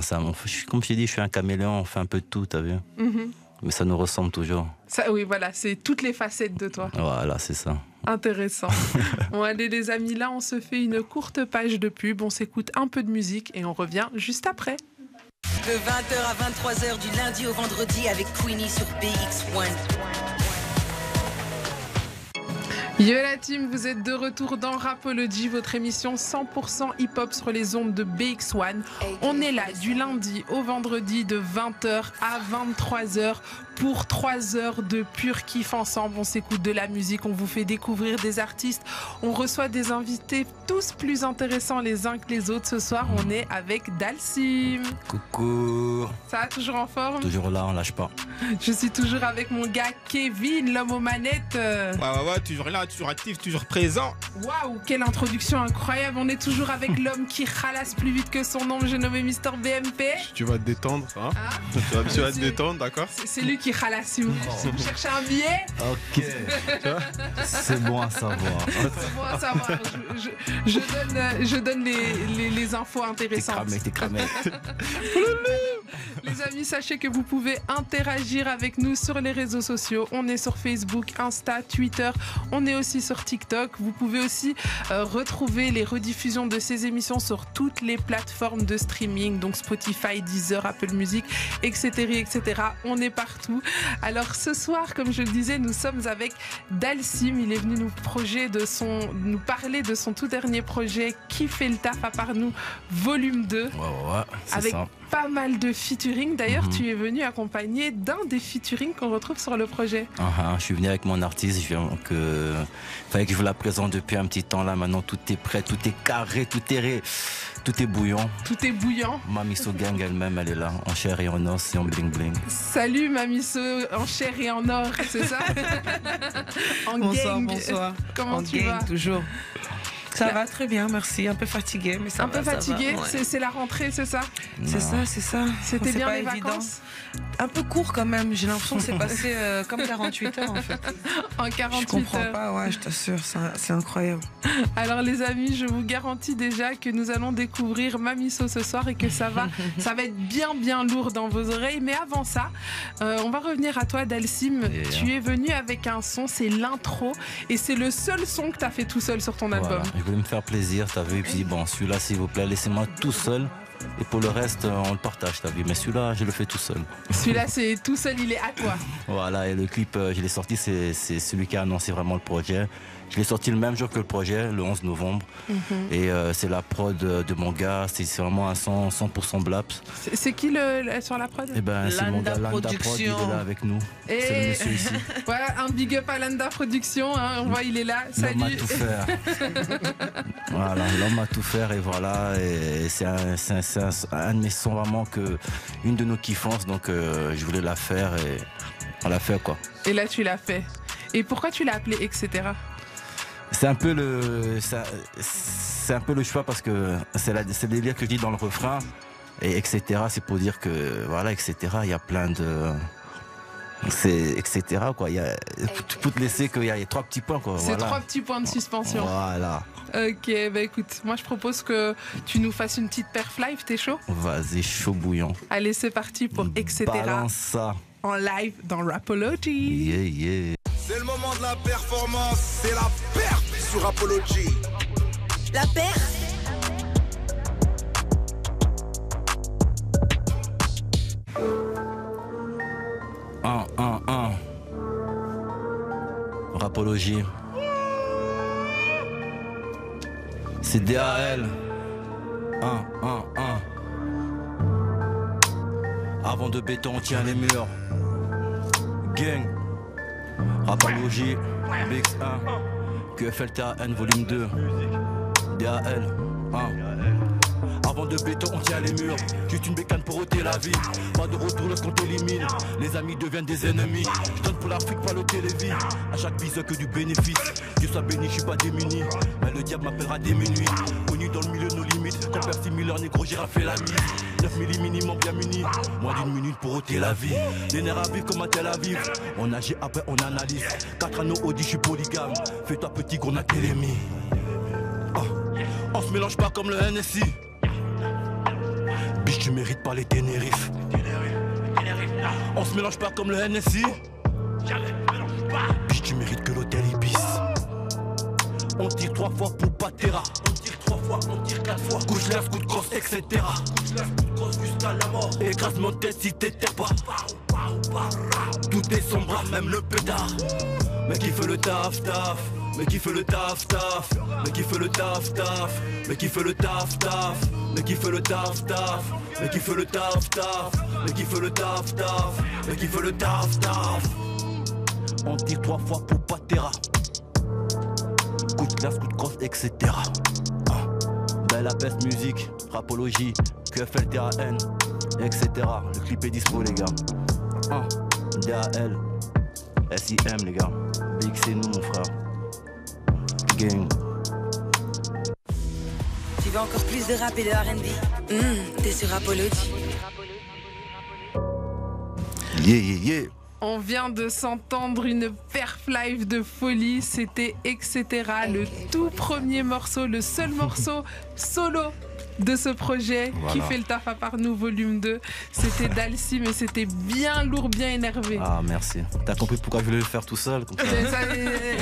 Speaker 3: comme je t'ai dit, je suis un caméléon, on fait un peu de tout, t'as vu? Mais ça nous ressemble toujours.
Speaker 2: Ça, oui, voilà, c'est toutes les facettes de toi.
Speaker 3: Voilà, c'est ça.
Speaker 2: Intéressant. Bon, allez les amis, là on se fait une courte page de pub, on s'écoute un peu de musique et on revient juste après.
Speaker 6: De 20h à 23h du lundi au vendredi avec Queenie sur BX1.
Speaker 2: Yo la team, vous êtes de retour dans Rapology, votre émission 100% hip-hop sur les ondes de BX1. On est là du lundi au vendredi de 20h à 23h pour 3 heures de pur kiff ensemble. On s'écoute de la musique, on vous fait découvrir des artistes, on reçoit des invités tous plus intéressants les uns que les autres. Ce soir, on est avec Dalsim.
Speaker 3: Coucou.
Speaker 2: Ça va, toujours en forme?
Speaker 3: Toujours là, on lâche pas.
Speaker 2: Je suis toujours avec mon gars Kevin, l'homme aux manettes.
Speaker 8: Ouais, toujours là, toujours actif, toujours présent.
Speaker 2: Waouh, quelle introduction incroyable. On est toujours avec l'homme qui ralasse plus vite que son nom. J'ai nommé Mister BMP.
Speaker 8: Tu vas te détendre, hein? Tu vas te détendre, d'accord?
Speaker 2: C'est lui qui ralasse. Si vous cherchez un billet.
Speaker 3: Ok. C'est bon à savoir.
Speaker 2: C'est bon à savoir. Je donne les infos intéressantes.
Speaker 3: T'es cramé.
Speaker 2: Les amis, sachez que vous pouvez interagir avec nous sur les réseaux sociaux. On est sur Facebook, Insta, Twitter. On est aussi sur TikTok. Vous pouvez aussi retrouver les rediffusions de ces émissions sur toutes les plateformes de streaming, donc Spotify, Deezer, Apple Music, etc., etc. On est partout. Alors ce soir, comme je le disais, nous sommes avec Dalsim. Il est venu nous parler de son tout dernier projet Qui fait le taf à part nous, volume 2.
Speaker 3: Ouais, c'est
Speaker 2: avec
Speaker 3: ça.
Speaker 2: pas mal de featuring. D'ailleurs, tu es venu accompagné d'un des featuring qu'on retrouve sur le projet.
Speaker 3: Je suis venu avec mon artiste. Il fallait que je vous la présente depuis un petit temps. Là, maintenant, tout est prêt, tout est carré, tout est bouillant.
Speaker 2: Tout est bouillant.
Speaker 3: Mamiso Gang elle-même, elle est là, en chair et en os et en bling bling.
Speaker 2: Salut Mamiso, en chair et en or, c'est ça? En gang.
Speaker 9: Bonsoir.
Speaker 2: Comment
Speaker 9: en
Speaker 2: tu
Speaker 9: gang,
Speaker 2: vas?
Speaker 9: Toujours. Ça va très bien, merci. Un peu fatigué, mais ça va.
Speaker 2: Un peu fatigué,
Speaker 9: ouais.
Speaker 2: C'est la rentrée, c'est ça?
Speaker 9: C'est ça.
Speaker 2: C'était bien
Speaker 9: pas
Speaker 2: les
Speaker 9: évident.
Speaker 2: vacances?
Speaker 9: Un peu court quand même. J'ai l'impression que c'est passé comme 48 heures en fait.
Speaker 2: En 48
Speaker 9: je comprends
Speaker 2: heures.
Speaker 9: pas, ouais, je t'assure, c'est incroyable.
Speaker 2: Alors les amis, je vous garantis déjà que nous allons découvrir Mamiso ce soir et que ça va être bien lourd dans vos oreilles. Mais avant ça, on va revenir à toi Dalsim. Tu es venu avec un son, c'est l'intro et c'est le seul son que tu as fait tout seul sur ton album.
Speaker 3: Je voulais me faire plaisir, t'as vu, et puis bon, celui-là s'il vous plaît, laissez-moi tout seul. Et pour le reste, on le partage, t'as vu. Mais celui-là, je le fais tout seul.
Speaker 2: Celui-là, c'est tout seul, il est à toi.
Speaker 3: Voilà, et le clip, je l'ai sorti, c'est celui qui a annoncé vraiment le projet. Je l'ai sorti le même jour que le projet, le 11 novembre. Et c'est la prod de mon gars, c'est vraiment un 100% Blaps.
Speaker 2: C'est qui sur la prod?
Speaker 3: Eh ben, c'est mon gars Landa Prod, il est là avec nous. C'est le monsieur ici.
Speaker 2: Voilà, un big up à Landa Production, hein, on voit, il est là. Salut.
Speaker 3: L'homme a tout faire. Voilà, l'homme a tout faire et voilà. Et c'est un de mes sons vraiment une de nos kiffances, donc je voulais la faire et on l'a fait quoi.
Speaker 2: Et là, tu l'as fait. Et pourquoi tu l'as appelé etc.?
Speaker 3: C'est un peu le choix parce que c'est le délire que je dis dans le refrain et etc. C'est pour dire que voilà etc. Il y a plein de etc. quoi. Tu peux te laisser qu'il y a 3 petits points quoi.
Speaker 2: C'est
Speaker 3: voilà.
Speaker 2: 3 petits points de suspension.
Speaker 3: Voilà.
Speaker 2: Ok, bah écoute, moi je propose que tu nous fasses une petite perf live. T'es chaud?
Speaker 3: Vas-y, chaud bouillant.
Speaker 2: Allez, c'est parti pour etc.
Speaker 3: Balance ça.
Speaker 2: En live dans Rapology.
Speaker 3: Yeah.
Speaker 1: C'est le moment de la performance, c'est la perf sur Rapology.
Speaker 6: La perf.
Speaker 3: Rapology. C'est DAL. Avant de béton, on tient les murs. Gang. Rapology. BX1. QFLTAN volume 2. DAL. Avant de béton, on tient les murs. Juste une bécane pour ôter la vie. Pas de retour lorsqu'on t'élimine. Les amis deviennent des ennemis. Je donne pour l'Afrique, pas le télévis. À chaque bise que du bénéfice. Dieu soit béni, je suis pas démuni. Mais le diable m'appellera dès minuit. Connu dans le milieu de nos limites. Comme Percy Miller, négro, j'ai raflé la mise. 9 milli minimum bien muni. Moins d'une minute pour ôter la vie. Les nerfs à vivre comme à Tel Aviv. On agit après, on analyse. 4 anneaux Audi, je suis polygame. Fais-toi petit qu'on a télémis. On se mélange pas comme le NSI. Biche, tu mérites pas les Ténérife. On se mélange pas comme le NSI. Biche, tu mérites que l'hôtel Ibis. On tire 3 fois pour Patera. On tire 3 fois, on tire 4 fois. Couche l'air, coup de crosse, etc. Couche l'air, coup de crosse jusqu'à la mort. Écrase mon tête si t'éterres pas. Tout est sombre, même le pétard. Mais qui fait le taf, taf. Mais qui fait le taf, taf. Mais qui fait le taf, taf. Mais qui fait le taf, taf. Mais qui fait le taf, taf. Mais qui fait le taf, taf. Mais qui fait le taf, taf. Mais qui fait le taf, taf. On tire 3 fois pour Patera. Coup de classe, coup de crosse, etc. Belle Apes musique, rapologie, QFLTAN, etc. Le clip est dispo les gars. DAL, SIM les gars. Big c'est nous mon frère. Gang.
Speaker 6: Tu veux encore plus de rap et de R&B? T'es sur Rapology.
Speaker 3: Yeah.
Speaker 2: On vient de s'entendre une perf live de folie, c'était etc. Le tout premier morceau, le seul morceau solo de ce projet qui fait le taf à part nous, volume 2. C'était Dalcy, mais c'était bien lourd, bien énervé.
Speaker 3: Ah merci. T'as compris pourquoi je voulais le faire tout seul comme ça.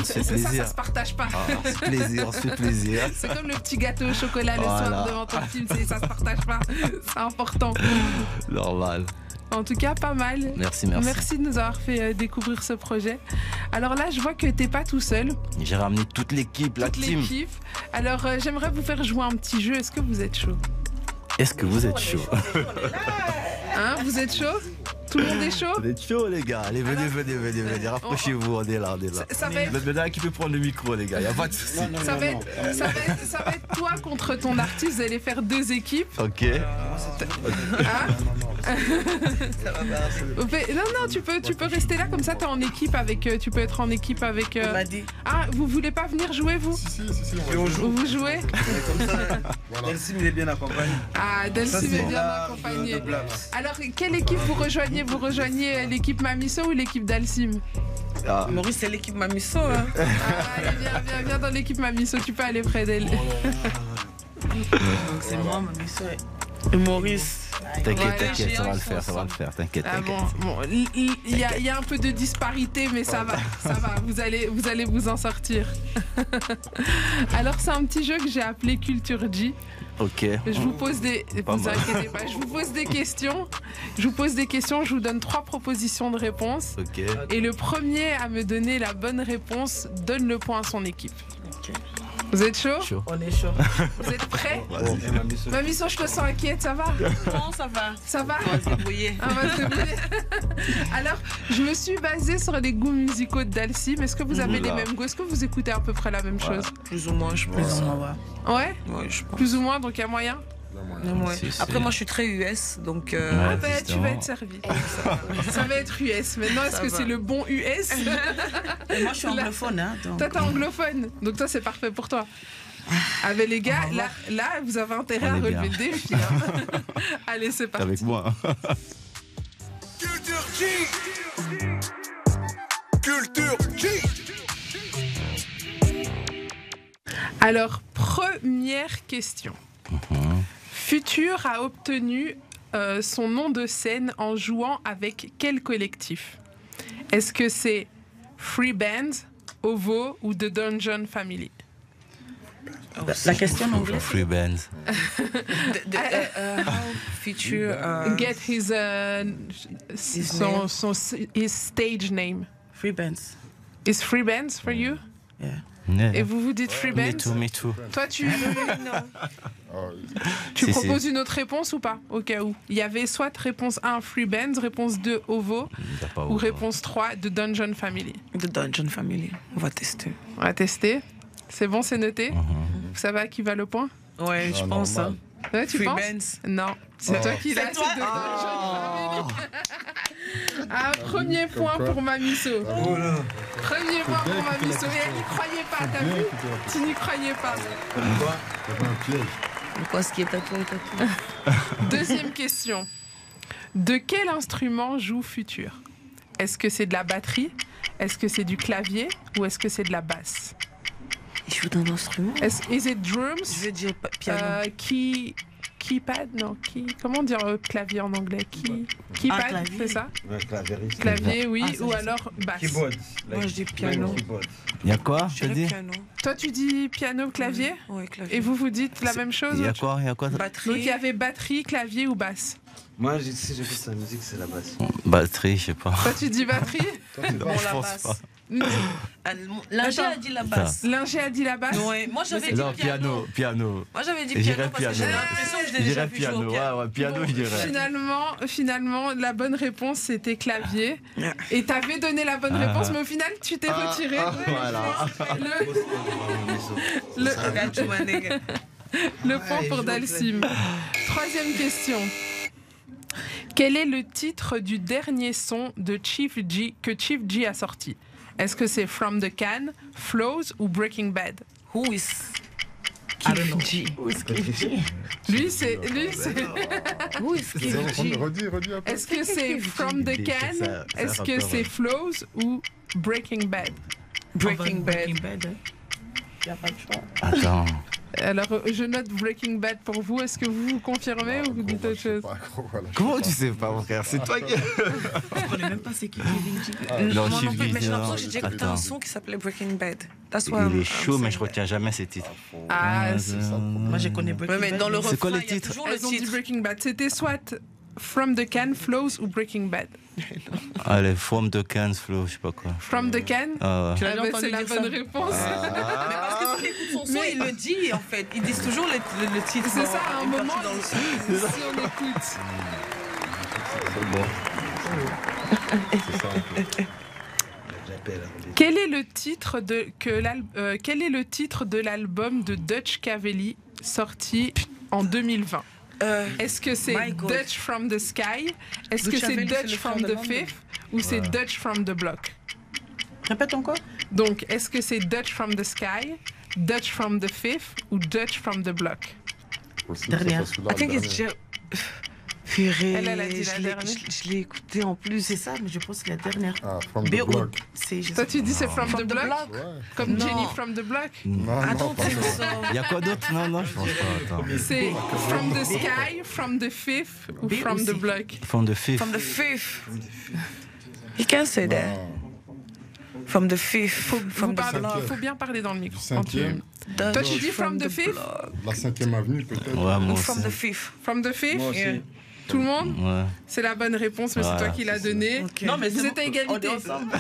Speaker 2: Ça se partage pas.
Speaker 3: On se fait plaisir, on se fait plaisir.
Speaker 2: C'est comme le petit gâteau au chocolat le soir devant ton film, ça se partage pas. C'est important.
Speaker 3: Normal.
Speaker 2: En tout cas, pas mal.
Speaker 3: Merci.
Speaker 2: Merci de nous avoir fait découvrir ce projet. Alors là, je vois que t'es pas tout seul.
Speaker 3: J'ai ramené toute l'équipe, la team.
Speaker 2: Alors, j'aimerais vous faire jouer un petit jeu. Est-ce que vous êtes chaud?
Speaker 3: Est-ce que vous êtes chaud?
Speaker 2: Hein, vous êtes chaud? Tout le monde est chaud?
Speaker 3: Vous êtes chaud les gars? Allez, venez. Rapprochez-vous, on est là.
Speaker 2: Ça va être...
Speaker 3: Le qui peut prendre le micro les gars, y a pas de souci.
Speaker 2: Ça va être toi contre ton artiste. Vous allez faire 2 équipes.
Speaker 3: Ok.
Speaker 2: Non, tu peux rester là comme ça. T'es en équipe avec. Tu peux être en équipe avec. Ah, vous voulez pas venir jouer vous?
Speaker 8: Si, on joue.
Speaker 2: Vous jouez?
Speaker 8: Comme ça. Delsim il est bien accompagné.
Speaker 2: Ah, Delsim est bien accompagné. Alors, quelle équipe vous rejoignez? Vous rejoignez l'équipe Mamiso ou l'équipe Dalsim?
Speaker 9: Maurice, c'est l'équipe Mamiso. Hein.
Speaker 2: Viens dans l'équipe Mamiso. Tu peux aller près d'elle.
Speaker 9: Donc c'est moi, Mamiso et Maurice.
Speaker 3: T'inquiète, ça va le faire, t'inquiète.
Speaker 2: Bon, il y a un peu de disparité, mais ça va, vous allez vous en sortir. Alors c'est un petit jeu que j'ai appelé Culture G.
Speaker 3: Ok.
Speaker 2: Je vous pose des questions. Je vous donne 3 propositions de réponse.
Speaker 3: Ok.
Speaker 2: Et le premier à me donner la bonne réponse donne le point à son équipe. Ok. Vous êtes chaud?
Speaker 9: On est chaud.
Speaker 2: Vous êtes prêts? Mamiso, je te sens inquiète, ça va?
Speaker 9: Non, ça va.
Speaker 2: Ça va?
Speaker 9: On va se débrouiller.
Speaker 2: Alors, je me suis basée sur les goûts musicaux de Dalsim. Est-ce que vous avez les mêmes goûts? Est-ce que vous écoutez à peu près la même chose?
Speaker 9: Plus ou moins, je pense.
Speaker 2: Ouais?
Speaker 9: Ouais, je pense.
Speaker 2: Plus ou moins, donc il y a moyen?
Speaker 9: Ouais. Après, moi, je suis très US, donc...
Speaker 2: tu vas être servi. Ça va être US. Maintenant, est-ce que c'est le bon US?
Speaker 9: Et moi, je suis anglophone. Hein, donc...
Speaker 2: Toi, t'es anglophone. Donc, toi, c'est parfait pour toi. Ah, mais les gars, là, vous avez intérêt à relever le défi. Hein. Allez, c'est parti.
Speaker 3: Avec moi.
Speaker 1: Culture G. Culture G.
Speaker 2: Alors, première question. Future a obtenu son nom de scène en jouant avec quel collectif? Est-ce que c'est Free Band, OVO ou The Dungeon Family?
Speaker 9: La question en anglais.
Speaker 3: Free Band.
Speaker 9: Future.
Speaker 2: Get his stage name.
Speaker 9: Free Bands.
Speaker 2: Is Free Bands for you?
Speaker 9: Yeah.
Speaker 2: Et vous dites Free Bands?
Speaker 3: Me too.
Speaker 2: Toi, tu proposes une autre réponse ou pas? Au cas où. Il y avait soit réponse 1, Free Bands, réponse 2, OVO, ou réponse 3, The Dungeon Family.
Speaker 9: The Dungeon Family. On va tester.
Speaker 2: On va tester. C'est bon, c'est noté. Vous savez à qui va le point?
Speaker 9: Ouais, je pense. Hein.
Speaker 2: Ouais, tu
Speaker 9: Free
Speaker 2: penses?
Speaker 9: Benz.
Speaker 2: Non, c'est toi qui l'as.
Speaker 9: C'est toi.
Speaker 2: Premier point pour Mamiso. Premier point pour Mamiso. Et elle n'y croyait pas, t'as vu? Tu n'y croyais pas.
Speaker 9: Quoi, ce qui est tatoué est tatoué.
Speaker 2: Deuxième question. De quel instrument joue Futur? Est-ce que c'est de la batterie? Est-ce que c'est du clavier? Ou est-ce que c'est de la basse?
Speaker 9: Il joue d'un instrument?
Speaker 2: Is it drums?
Speaker 9: Je vais dire piano.
Speaker 2: Keypad? Non, comment dire clavier en anglais? Keypad, c'est ça?
Speaker 10: Ouais,
Speaker 2: Clavier, oui. Ou alors basse.
Speaker 10: Keyboard.
Speaker 9: Moi, je dis piano.
Speaker 3: Il y a quoi?
Speaker 9: Je dirais piano.
Speaker 2: Toi, tu dis piano, clavier?
Speaker 9: Oui, clavier.
Speaker 2: Et vous dites la même chose?
Speaker 3: Il y a quoi?
Speaker 9: Batterie.
Speaker 2: Donc, il y avait batterie, clavier ou basse?
Speaker 10: Moi, si j'écoute la musique, c'est la basse.
Speaker 3: Batterie, je sais pas.
Speaker 2: Toi, tu dis batterie?
Speaker 3: Non,
Speaker 9: Bon,
Speaker 3: je
Speaker 9: la
Speaker 3: pense
Speaker 9: basse.
Speaker 3: pas.
Speaker 9: L'ingé a dit la basse.
Speaker 2: L'ingé a dit la basse?
Speaker 9: Ouais, moi j'avais dit
Speaker 3: Non, piano.
Speaker 9: Moi j'avais dit
Speaker 3: J'irais
Speaker 9: piano parce que j'ai
Speaker 3: piano.
Speaker 9: l'impression que je l'ai déjà vu jouer au piano.
Speaker 3: Ouais, piano, je dirais.
Speaker 2: Finalement, la bonne réponse c'était clavier. Et t'avais donné la bonne réponse, mais au final tu t'es retiré.
Speaker 3: Voilà.
Speaker 2: Le point pour Dalsim. Troisième question. Quel est le titre du dernier son de Chief G que Chief G a sorti? Est-ce que c'est From the Can, Flows ou Breaking Bad?
Speaker 9: Who is Chief G?
Speaker 2: Lui c'est.
Speaker 9: Who is Chief G?
Speaker 7: Redis après.
Speaker 2: Est-ce que c'est From the Can? Est-ce que c'est Flows ou Breaking Bad?
Speaker 9: Breaking Bad.
Speaker 11: Il n'y a pas de choix.
Speaker 3: Attends.
Speaker 2: Alors, je note Breaking Bad pour vous. Est-ce que vous confirmez ou vous dites autre chose?
Speaker 3: Comment tu sais pas, mon frère? C'est toi qui.
Speaker 11: Je connais même pas c'est qui Kevin G.
Speaker 3: Non,
Speaker 9: Moi non plus, mais j'ai
Speaker 3: non.
Speaker 9: l'impression que j'ai déjà écouté un son qui s'appelait Breaking Bad.
Speaker 3: Il est chaud, mais je retiens jamais ses titres.
Speaker 2: Ah, c'est ça.
Speaker 11: Moi, je connais Breaking
Speaker 9: Ouais, mais
Speaker 11: Bad.
Speaker 9: dans le
Speaker 3: C'est quoi
Speaker 9: refrain,
Speaker 3: les
Speaker 9: il y a
Speaker 3: titres?
Speaker 9: toujours le
Speaker 2: Elles ont dit
Speaker 9: titre.
Speaker 2: Breaking Bad. C'était soit From the Can, Flows ou Breaking Bad.
Speaker 3: Allez, From the Can Flow, je sais pas quoi.
Speaker 2: From the Can?
Speaker 3: Ah ouais.
Speaker 9: Tu l'as déjà
Speaker 2: C'est
Speaker 9: entendu
Speaker 2: la
Speaker 9: dire
Speaker 2: bonne
Speaker 9: ça?
Speaker 2: réponse.
Speaker 9: Mais parce que si t'écoutes son son, il le dit en fait. Ils disent toujours le titre.
Speaker 2: C'est ça, à un
Speaker 9: une
Speaker 2: moment,
Speaker 9: partie dans le son.
Speaker 2: si on écoute. Quel est le titre de l'album de Dutch Cavelli sorti en 2020? Est-ce que c'est
Speaker 9: My God.
Speaker 2: Dutch from the Sky? Est-ce que
Speaker 9: Dutch
Speaker 2: c'est
Speaker 9: Cavelli, c'est
Speaker 2: Dutch
Speaker 9: le
Speaker 2: from
Speaker 9: frère de
Speaker 2: the Fifth? Ou c'est Dutch from the Block?
Speaker 11: Répète encore.
Speaker 2: Donc, est-ce que c'est Dutch from the Sky, Dutch from the Fifth ou Dutch from the Block?
Speaker 11: Dernière.
Speaker 9: I think it's Purée,
Speaker 2: Elle a dit la dernière.
Speaker 9: je l'ai écouté en plus.
Speaker 11: C'est ça, mais je pense que la dernière.
Speaker 7: Ah, From the
Speaker 11: BO.
Speaker 7: Block.
Speaker 2: Toi, tu dis c'est from the Block?
Speaker 7: Ouais.
Speaker 2: Comme
Speaker 9: Non.
Speaker 2: Jenny from the Block?
Speaker 7: Non,
Speaker 9: Attends,
Speaker 7: pas
Speaker 9: c'est
Speaker 7: ça.
Speaker 9: ça.
Speaker 3: Il y a quoi d'autre? Non, je pense pas. Attends.
Speaker 2: C'est from the sky, from the fifth ou
Speaker 11: B
Speaker 2: from the
Speaker 11: aussi.
Speaker 2: block?
Speaker 3: From the Fifth.
Speaker 9: From the fifth. You can say that. From the fifth. From the block.
Speaker 2: Il faut bien parler dans le micro.
Speaker 7: Cinquième.
Speaker 2: Toi, tu dis from the fifth?
Speaker 7: La 5e avenue, peut-être.
Speaker 3: Ouais, moi
Speaker 9: Ou
Speaker 3: aussi.
Speaker 9: from the fifth.
Speaker 2: From the fifth?
Speaker 10: Moi aussi.
Speaker 2: Tout le monde?
Speaker 3: Ouais.
Speaker 2: C'est la bonne réponse, mais c'est toi qui l'as donnée.
Speaker 9: Ok.
Speaker 11: Non, mais
Speaker 2: Vous
Speaker 11: c'est
Speaker 2: êtes à
Speaker 11: bon.
Speaker 2: égalité.
Speaker 11: On est ensemble.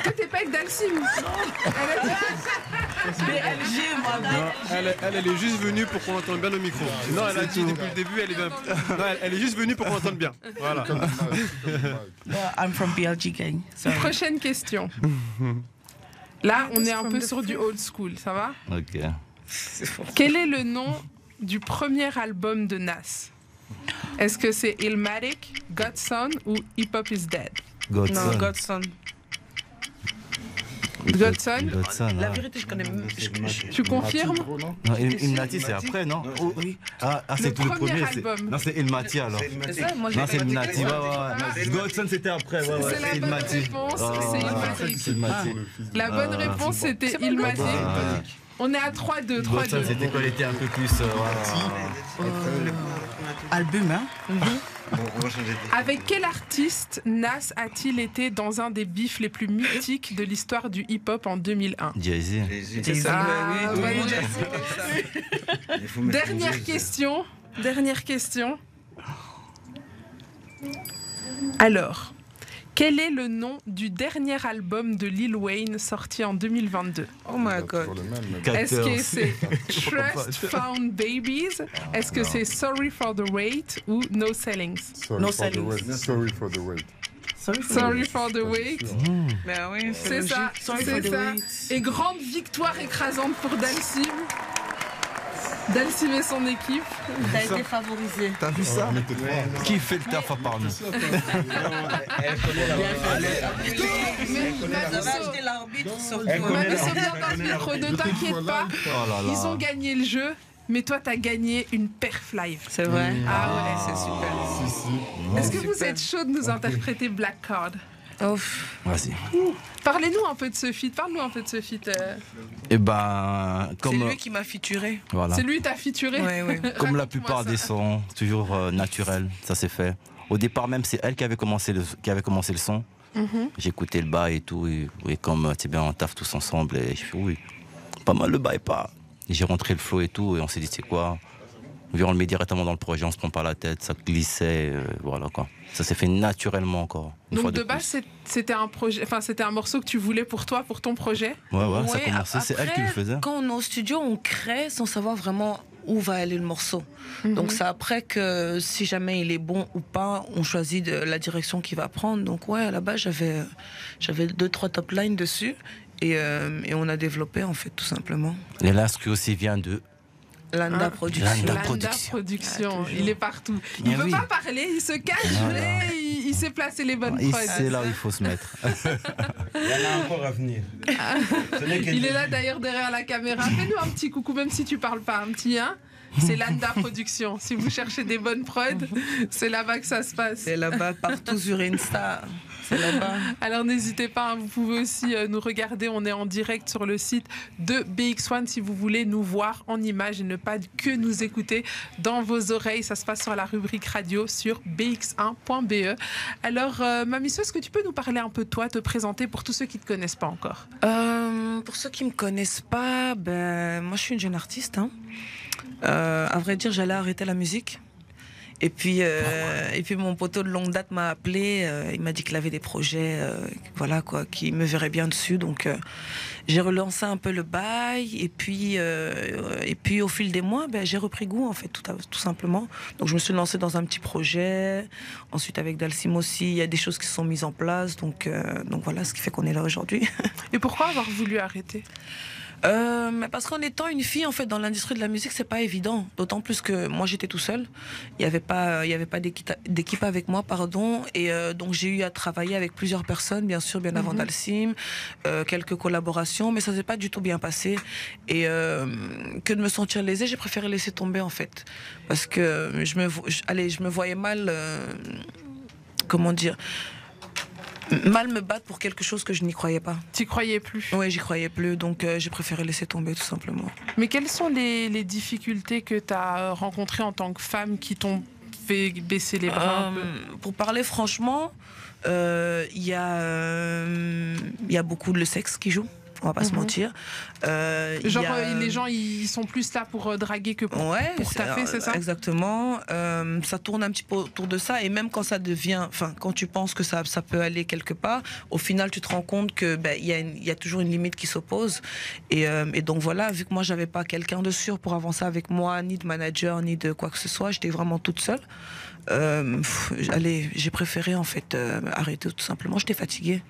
Speaker 2: Toi, t'es pas avec Dalsim.
Speaker 11: BLG, moi.
Speaker 8: Elle est juste venue pour qu'on entende bien le micro. Sinon, elle a dit depuis le début, elle est juste venue pour qu'on entende bien. Voilà.
Speaker 11: I'm from BLG gang. Sorry.
Speaker 2: Prochaine question. Là, on est un peu sur du old school, ça va?
Speaker 3: Ok.
Speaker 2: Quel est le nom du premier album de Nas? Est-ce que c'est Illmatic, Godson ou Hip Hop is Dead?
Speaker 9: Non,
Speaker 3: Godson.
Speaker 9: Godson.
Speaker 2: Godson?
Speaker 3: Godson,
Speaker 11: La
Speaker 3: ah.
Speaker 11: vérité, je connais même.
Speaker 2: Tu confirmes?
Speaker 3: Non, Ilmati, c'est après, non?
Speaker 11: Oh, oui.
Speaker 3: Ah, c'est
Speaker 2: Le
Speaker 3: tout le
Speaker 2: premier
Speaker 3: premier.
Speaker 2: album.
Speaker 3: Non, c'est Ilmati alors.
Speaker 9: C'est ça, moi
Speaker 3: Non, c'est
Speaker 9: j'ai
Speaker 3: Ilmati, ouais. Godson, c'était après, ouais.
Speaker 2: C'est la bonne
Speaker 3: Ilmati.
Speaker 2: réponse,
Speaker 3: Ah,
Speaker 2: c'est Illmatic.
Speaker 3: c'est Ilmati.
Speaker 2: La bonne réponse, c'était Illmatic.
Speaker 3: Ah.
Speaker 2: On est à 3-2,
Speaker 3: Godson,
Speaker 2: 3-2.
Speaker 3: c'était quand il était un peu plus.
Speaker 11: Album, hein.
Speaker 10: Bon, on va changer de...
Speaker 2: Avec quel artiste Nas a-t-il été dans un des bifs les plus mythiques de l'histoire du hip-hop en 2001?
Speaker 3: Jay-Z.
Speaker 9: C'est ça,
Speaker 2: Ah,
Speaker 9: tout le
Speaker 2: ouais,
Speaker 9: monde
Speaker 2: Jay-Z.
Speaker 9: a dit ça.
Speaker 10: Il faut mettre
Speaker 2: Dernière
Speaker 10: une
Speaker 2: question. Dernière question. Alors, quel est le nom du dernier album de Lil Wayne sorti en 2022?
Speaker 9: Oh my god.
Speaker 2: Est-ce que
Speaker 3: 14.
Speaker 2: c'est Trust Found Babies? Est-ce que c'est Sorry for the Wait ou No Sellings?
Speaker 7: Sorry for the wait.
Speaker 2: Sorry for the wait.
Speaker 9: Ben oui,
Speaker 2: c'est ça.
Speaker 9: Sorry
Speaker 2: c'est
Speaker 9: for the
Speaker 2: ça.
Speaker 9: wait.
Speaker 2: Et grande victoire écrasante pour Dalsim. Dalsim et son équipe.
Speaker 9: T'as été favorisé.
Speaker 3: T'as vu ça? Qui fait le taf à part nous?
Speaker 2: Mamisso, viens dans le micro, ne t'inquiète pas. Ils ont gagné le jeu. Mais toi, t'as gagné une perf live.
Speaker 9: C'est vrai?
Speaker 2: Ah ouais, c'est super. Est-ce que vous êtes chaud de nous interpréter Black Card?
Speaker 3: Vas-y.
Speaker 2: Parlez-nous un peu de ce feat. Parle-nous un peu de ce feat.
Speaker 3: Et ben, comme.
Speaker 9: C'est lui qui m'a featuré.
Speaker 3: Voilà.
Speaker 2: C'est lui qui t'a featuré.
Speaker 3: Comme la plupart des sons, toujours naturel, ça s'est fait. Au départ même, c'est elle qui avait commencé le son. J'écoutais le bail et tout, et comme c'est bien, on taffe tous ensemble, et je fais oui, pas mal le bail, pas. Et j'ai rentré le flow et tout, et on s'est dit c'est quoi, on le met directement dans le projet, on se prend pas la tête, ça glissait, voilà quoi. Ça s'est fait naturellement encore.
Speaker 2: Donc de base, c'était un projet, enfin c'était un morceau que tu voulais pour toi, pour ton projet.
Speaker 3: Ouais, ça a commencé, c'est elle qui le faisait.
Speaker 9: Quand on est au studio, on crée sans savoir vraiment où va aller le morceau. Donc c'est après que si jamais il est bon ou pas, on choisit la direction qu'il va prendre. Donc ouais, à la base j'avais 2-3 top lines dessus et on a développé en fait tout simplement.
Speaker 3: Et là, ce qui aussi vient de
Speaker 9: Landa Production.
Speaker 2: Landa Production, il est partout. Il ne veut pas parler, il se cache, mais il sait placer les bonnes prods.
Speaker 3: C'est là où il faut se mettre.
Speaker 10: Il y en a encore à venir.
Speaker 2: Il est là d'ailleurs derrière la caméra. Fais-nous un petit coucou, même si tu parles pas, un petit hein. C'est Landa Production. Si vous cherchez des bonnes prods, c'est là-bas que ça se passe.
Speaker 9: C'est là-bas, partout sur Insta. C'est là-bas.
Speaker 2: Alors n'hésitez pas, vous pouvez aussi nous regarder. On est en direct sur le site de BX1 si vous voulez nous voir en images et ne pas que nous écouter dans vos oreilles. Ça se passe sur la rubrique radio sur bx1.be. Alors Mamisso, est-ce que tu peux nous parler un peu de toi, te présenter pour tous ceux qui ne te connaissent pas encore?
Speaker 9: Pour ceux qui ne me connaissent pas, moi je suis une jeune artiste. À vrai dire, j'allais arrêter la musique. Et puis mon poteau de longue date m'a appelé. Il m'a dit qu'il avait des projets, voilà quoi, qui me verraient bien dessus. Donc j'ai relancé un peu le bail. Et puis au fil des mois, j'ai repris goût en fait, tout simplement. Donc je me suis lancée dans un petit projet. Ensuite avec Dalsim aussi, il y a des choses qui se sont mises en place. Donc voilà, ce qui fait qu'on est là aujourd'hui.
Speaker 2: Et pourquoi avoir voulu arrêter?
Speaker 9: Parce qu'en étant une fille en fait dans l'industrie de la musique, c'est pas évident. D'autant plus que moi j'étais tout seul. Il y avait pas d'équipe avec moi, pardon. Et donc j'ai eu à travailler avec plusieurs personnes, bien sûr, bien avant Dalsim, quelques collaborations, mais ça s'est pas du tout bien passé. Et que de me sentir lésée, j'ai préféré laisser tomber en fait, parce que je me voyais mal. Comment dire? Mal me battre pour quelque chose que je n'y croyais pas.
Speaker 2: Tu croyais plus?
Speaker 9: Oui, j'y croyais plus, donc j'ai préféré laisser tomber tout simplement.
Speaker 2: Mais quelles sont les difficultés que tu as rencontrées en tant que femme qui t'ont fait baisser les bras un peu?
Speaker 9: Pour parler franchement, il y a beaucoup le sexe qui joue. On va pas se mentir.
Speaker 2: Les gens, ils sont plus là pour draguer que pour taffer, c'est ça?
Speaker 9: Exactement. Ça tourne un petit peu autour de ça. Et même quand ça devient... Enfin, quand tu penses que ça peut aller quelque part, au final, tu te rends compte que y a toujours une limite qui s'oppose. Et donc voilà, vu que moi, j'avais pas quelqu'un de sûr pour avancer avec moi, ni de manager, ni de quoi que ce soit, j'étais vraiment toute seule. J'ai préféré en fait arrêter tout simplement. J'étais fatiguée.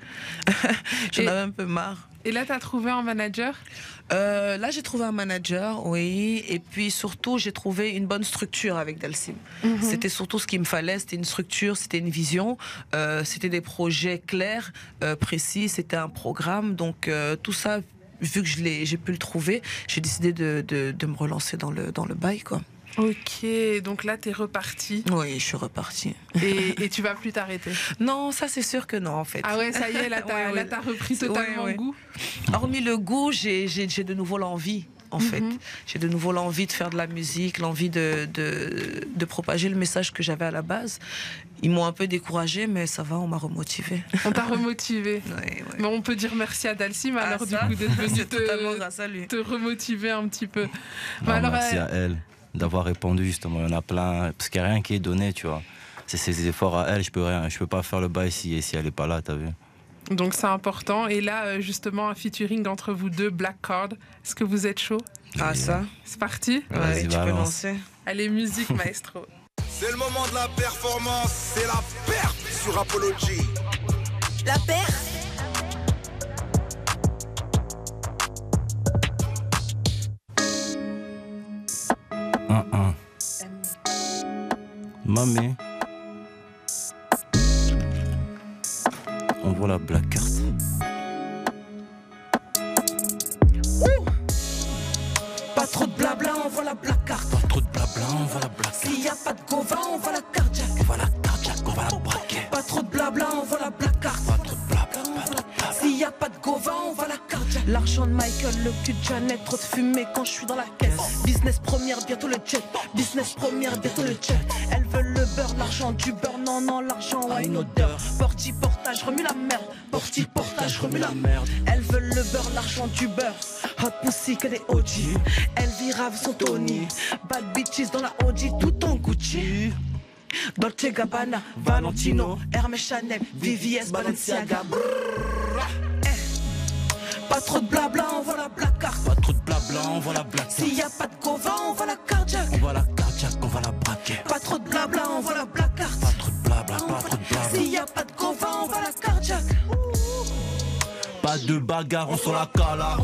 Speaker 9: J'en avais un peu marre.
Speaker 2: Et là, tu as trouvé un manager?
Speaker 9: Là, j'ai trouvé un manager, oui. Et puis surtout, j'ai trouvé une bonne structure avec Dalsim. C'était surtout ce qu'il me fallait. C'était une structure, c'était une vision, c'était des projets clairs, précis. C'était un programme. Donc tout ça, vu que j'ai pu le trouver, j'ai décidé de me relancer dans le bail, quoi.
Speaker 2: Ok, donc là t'es reparti.
Speaker 9: Oui, je suis reparti.
Speaker 2: Et tu vas plus t'arrêter?
Speaker 9: Non, ça c'est sûr que non en fait.
Speaker 2: Ah ouais, ça y est, là t'as repris totalement le goût.
Speaker 9: Hormis le goût, j'ai de nouveau l'envie. En fait, j'ai de nouveau l'envie de faire de la musique, l'envie de propager le message que j'avais à la base. Ils m'ont un peu découragée, mais ça va, on m'a remotivée.
Speaker 2: On t'a remotivée.
Speaker 9: Oui.
Speaker 2: Mais on peut dire merci à Dalsim alors du coup d'être venu te remotiver un petit peu.
Speaker 3: Merci à elle d'avoir répondu justement. Il y en a plein, parce qu'il n'y a rien qui est donné, tu vois. C'est ses efforts à elle, je peux pas faire le bail si elle n'est pas là, t'as vu.
Speaker 2: Donc c'est important. Et là, justement, un featuring entre vous deux, Black Card. Est-ce que vous êtes chaud?
Speaker 9: Ah ça?
Speaker 2: C'est parti?
Speaker 9: Ouais, tu peux lancer.
Speaker 2: Allez, musique, maestro.
Speaker 1: C'est le moment de la performance, c'est la perte sur Apology.
Speaker 6: La paire.
Speaker 3: Mamie, on voit la black carte.
Speaker 6: Pas trop de blabla, on voit la black carte.
Speaker 3: Pas trop de blabla, on voit la black carte.
Speaker 6: S'il y a pas de gova, on voit la cardiaque.
Speaker 3: On voit la cardiaque, on va la braquer.
Speaker 6: Pas trop de blabla, on voit la black carte.
Speaker 3: Pas trop de blabla, on voit la blabla.
Speaker 6: S'il y a pas de gova, on voit la cardiaque. L'argent de Michael, le cul de Janet, trop de fumée quand je suis dans la caisse. Business première, bientôt le jet. Business première, bientôt le jet. Elles veulent le beurre, l'argent du beurre. Non, non, l'argent a une odeur. Porti, portage, remue la merde. Porti, portage, remue la merde. Elles veulent le beurre, l'argent du beurre. Hot pussy que des OG. Elvira veut son Tony. Bad bitches dans la OG, tout en Gucci. Dolce Gabbana, Valentino, Hermès Chanel, VVS, Balenciaga. Pas trop de blabla, on voit la black carte.
Speaker 3: Pas trop de blabla, on voit la black carte.
Speaker 6: S'il y a pas de gova, on voit la cardiaque.
Speaker 3: On voit la cardiaque, on va la braquer.
Speaker 6: Pas trop de blabla, on voit la black carte.
Speaker 3: Pas trop de blabla, pas trop de blabla.
Speaker 6: S'il y a pas de gova, on voit la cardiaque.
Speaker 3: Pas de bagarre, on sort la cala.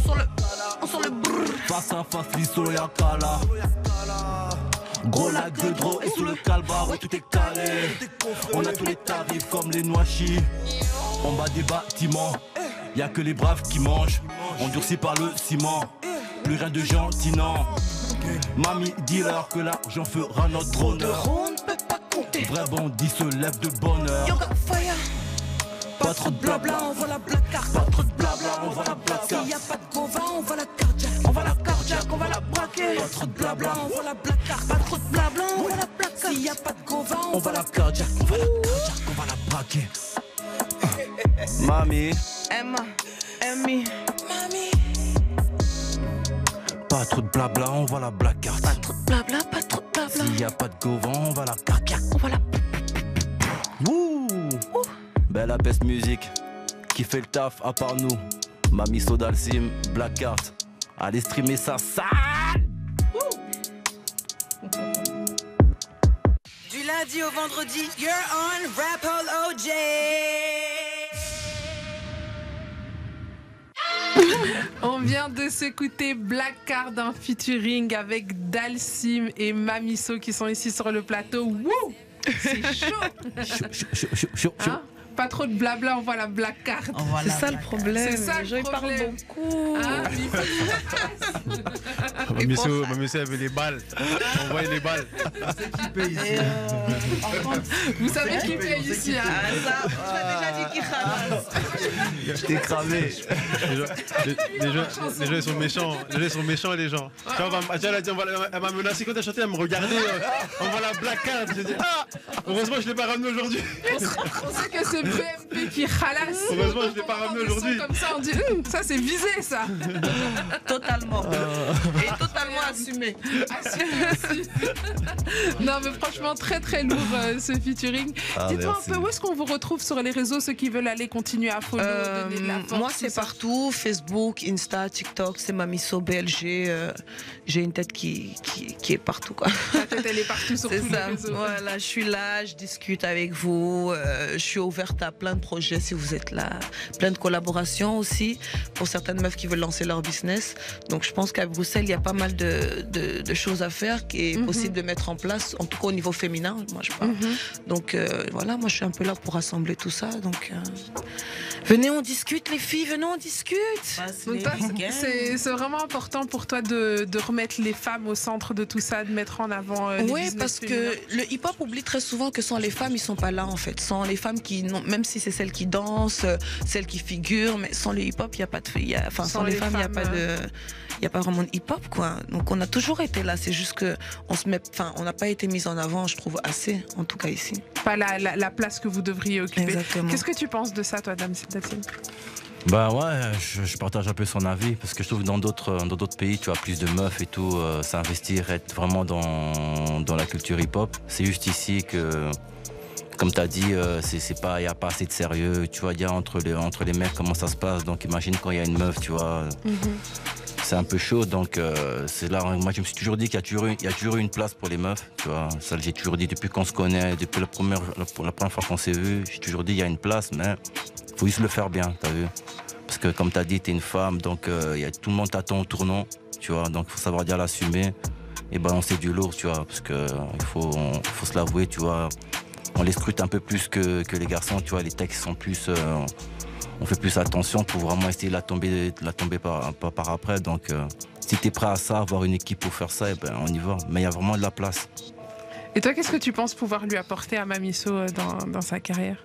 Speaker 6: On sort le brrr.
Speaker 3: Face à face, l'iso y'a cala. Gros lac de draw et sous le calbar, ouais tout est calé. On a tous les tarifs comme les noachis. En bas des bâtiments, y'a que les braves qui mangent. Endurcis par le ciment, plus rien de gentil, non. Mamie, dis-leur que l'argent fera notre honneur.
Speaker 6: On ne peut pas compter.
Speaker 3: Vrai bandit se lève de bonne heure.
Speaker 6: Yoga fire. Pas trop de blabla, on voit la black carte.
Speaker 3: Pas trop de blabla, on voit la black carte.
Speaker 6: S'il y a pas de gova, on voit la cardiaque. On voit la cardiaque, on va la braquer.
Speaker 3: Pas trop de blabla,
Speaker 6: on voit la black carte. Pas trop de blabla, on voit la black carte. S'il y a pas de gova,
Speaker 3: on voit la cardiaque. On va la cardiaque, on va la braquer. Mamie,
Speaker 6: Emma, Emmy, Mamie.
Speaker 3: Pas trop de blabla, on voit la black carte.
Speaker 6: Pas trop de blabla, pas trop de blabla.
Speaker 3: S'il y a pas de govan, on va la cardiaque.
Speaker 6: On va la.
Speaker 3: Ouh. Belle abaisse musique, qui fait le taf à part nous. Mamie Sodalsim, Black Card. Allez streamer ça sale.
Speaker 6: Du lundi au vendredi, you're on Rap Hall OJ.
Speaker 2: On vient de s'écouter Black Card en featuring avec Dalsim et Mamiso qui sont ici sur le plateau. Wouh! C'est chaud!
Speaker 3: Chaud.
Speaker 2: Hein? Pas trop de blabla, on voit la black card.
Speaker 9: C'est ça le problème.
Speaker 2: C'est ça
Speaker 9: les gens
Speaker 2: le
Speaker 9: ils parlent
Speaker 2: problème.
Speaker 9: beaucoup.
Speaker 8: Mamie avait les balles. On voit les balles.
Speaker 10: C'est qui paye ici.
Speaker 2: Vous savez qui paye ici, hein?
Speaker 9: Ça, tu m'as déjà dit qui ramasse.
Speaker 3: T'es cramé.
Speaker 8: Les gens ils sont méchants. Les gens ils sont méchants les gens. Tu vois, elle m'a menacé quand elle chantait, elle me regardait. On voit la black card. J'ai dit ah, heureusement je l'ai pas ramené aujourd'hui.
Speaker 2: On sait que c'est BMP qui ralasse.
Speaker 8: Heureusement je l'ai pas ramené aujourd'hui.
Speaker 2: Comme ça on dit ça c'est visé ça.
Speaker 9: Totalement. Et totalement assumé.
Speaker 2: Assumé aussi. Non mais franchement très très lourd ce featuring. Dites-moi un peu où est-ce qu'on vous retrouve sur les réseaux, ceux qui veulent aller continuer à follow, donner de la force.
Speaker 9: Moi c'est partout, Facebook, Insta, TikTok, c'est Mamiso BLG. J'ai une tête qui est partout quoi.
Speaker 2: Ta tête elle est partout sur tous les réseaux.
Speaker 9: Voilà, je suis là, je discute avec vous, je suis ouverte à plein de projets si vous êtes là, plein de collaborations aussi pour certaines meufs qui veulent lancer leur business. Donc je pense qu'à Bruxelles il y a pas mal de choses à faire qui est possible de mettre en place, en tout cas au niveau féminin, moi je parle. Donc voilà, moi je suis un peu là pour rassembler tout ça. Donc venez on discute les filles, venez on discute.
Speaker 2: Donc c'est vraiment important pour toi de remettre les femmes au centre de tout ça, de mettre en avant les
Speaker 9: oui,
Speaker 2: business
Speaker 9: parce
Speaker 2: féminins.
Speaker 9: que le hip-hop oublie très souvent que sans les femmes, ils sont pas là en fait. Sans les femmes qui, même si c'est celles qui dansent, celles qui figurent, mais sans le hip-hop, il y a pas de, sans les femmes, il y a pas de, il y a pas vraiment de hip-hop quoi. Donc on a toujours été là. C'est juste que on n'a pas été mis en avant, je trouve assez, en tout cas ici.
Speaker 2: Pas la place que vous devriez occuper.
Speaker 9: Exactement.
Speaker 2: Qu'est-ce que tu penses de ça, toi, Dalsim?
Speaker 3: Bah ouais, je partage un peu son avis parce que je trouve que dans d'autres pays, tu as plus de meufs et tout, s'investir, être vraiment dans la culture hip-hop. C'est juste ici que, comme tu as dit, il n'y a pas assez de sérieux. Tu vois, il y a entre les mecs comment ça se passe. Donc imagine quand il y a une meuf, tu vois. C'est un peu chaud, donc c'est là. Moi, je me suis toujours dit qu'il y a toujours eu une place pour les meufs, tu vois. Ça, j'ai toujours dit depuis qu'on se connaît, depuis la première fois qu'on s'est vu. J'ai toujours dit il y a une place, mais faut juste le faire bien, t'as vu. Parce que comme t'as dit, t'es une femme, donc tout le monde t'attend au tournant, tu vois. Donc il faut savoir dire l'assumer et balancer du lourd, tu vois. Parce que il faut se l'avouer, tu vois. On les scrute un peu plus que les garçons, tu vois. Les textes sont plus... on fait plus attention pour vraiment essayer de la tomber par après. Donc si t'es prêt à ça, avoir une équipe pour faire ça, on y va. Mais il y a vraiment de la place.
Speaker 2: Et toi, qu'est-ce que tu penses pouvoir lui apporter à Mamiso dans sa carrière?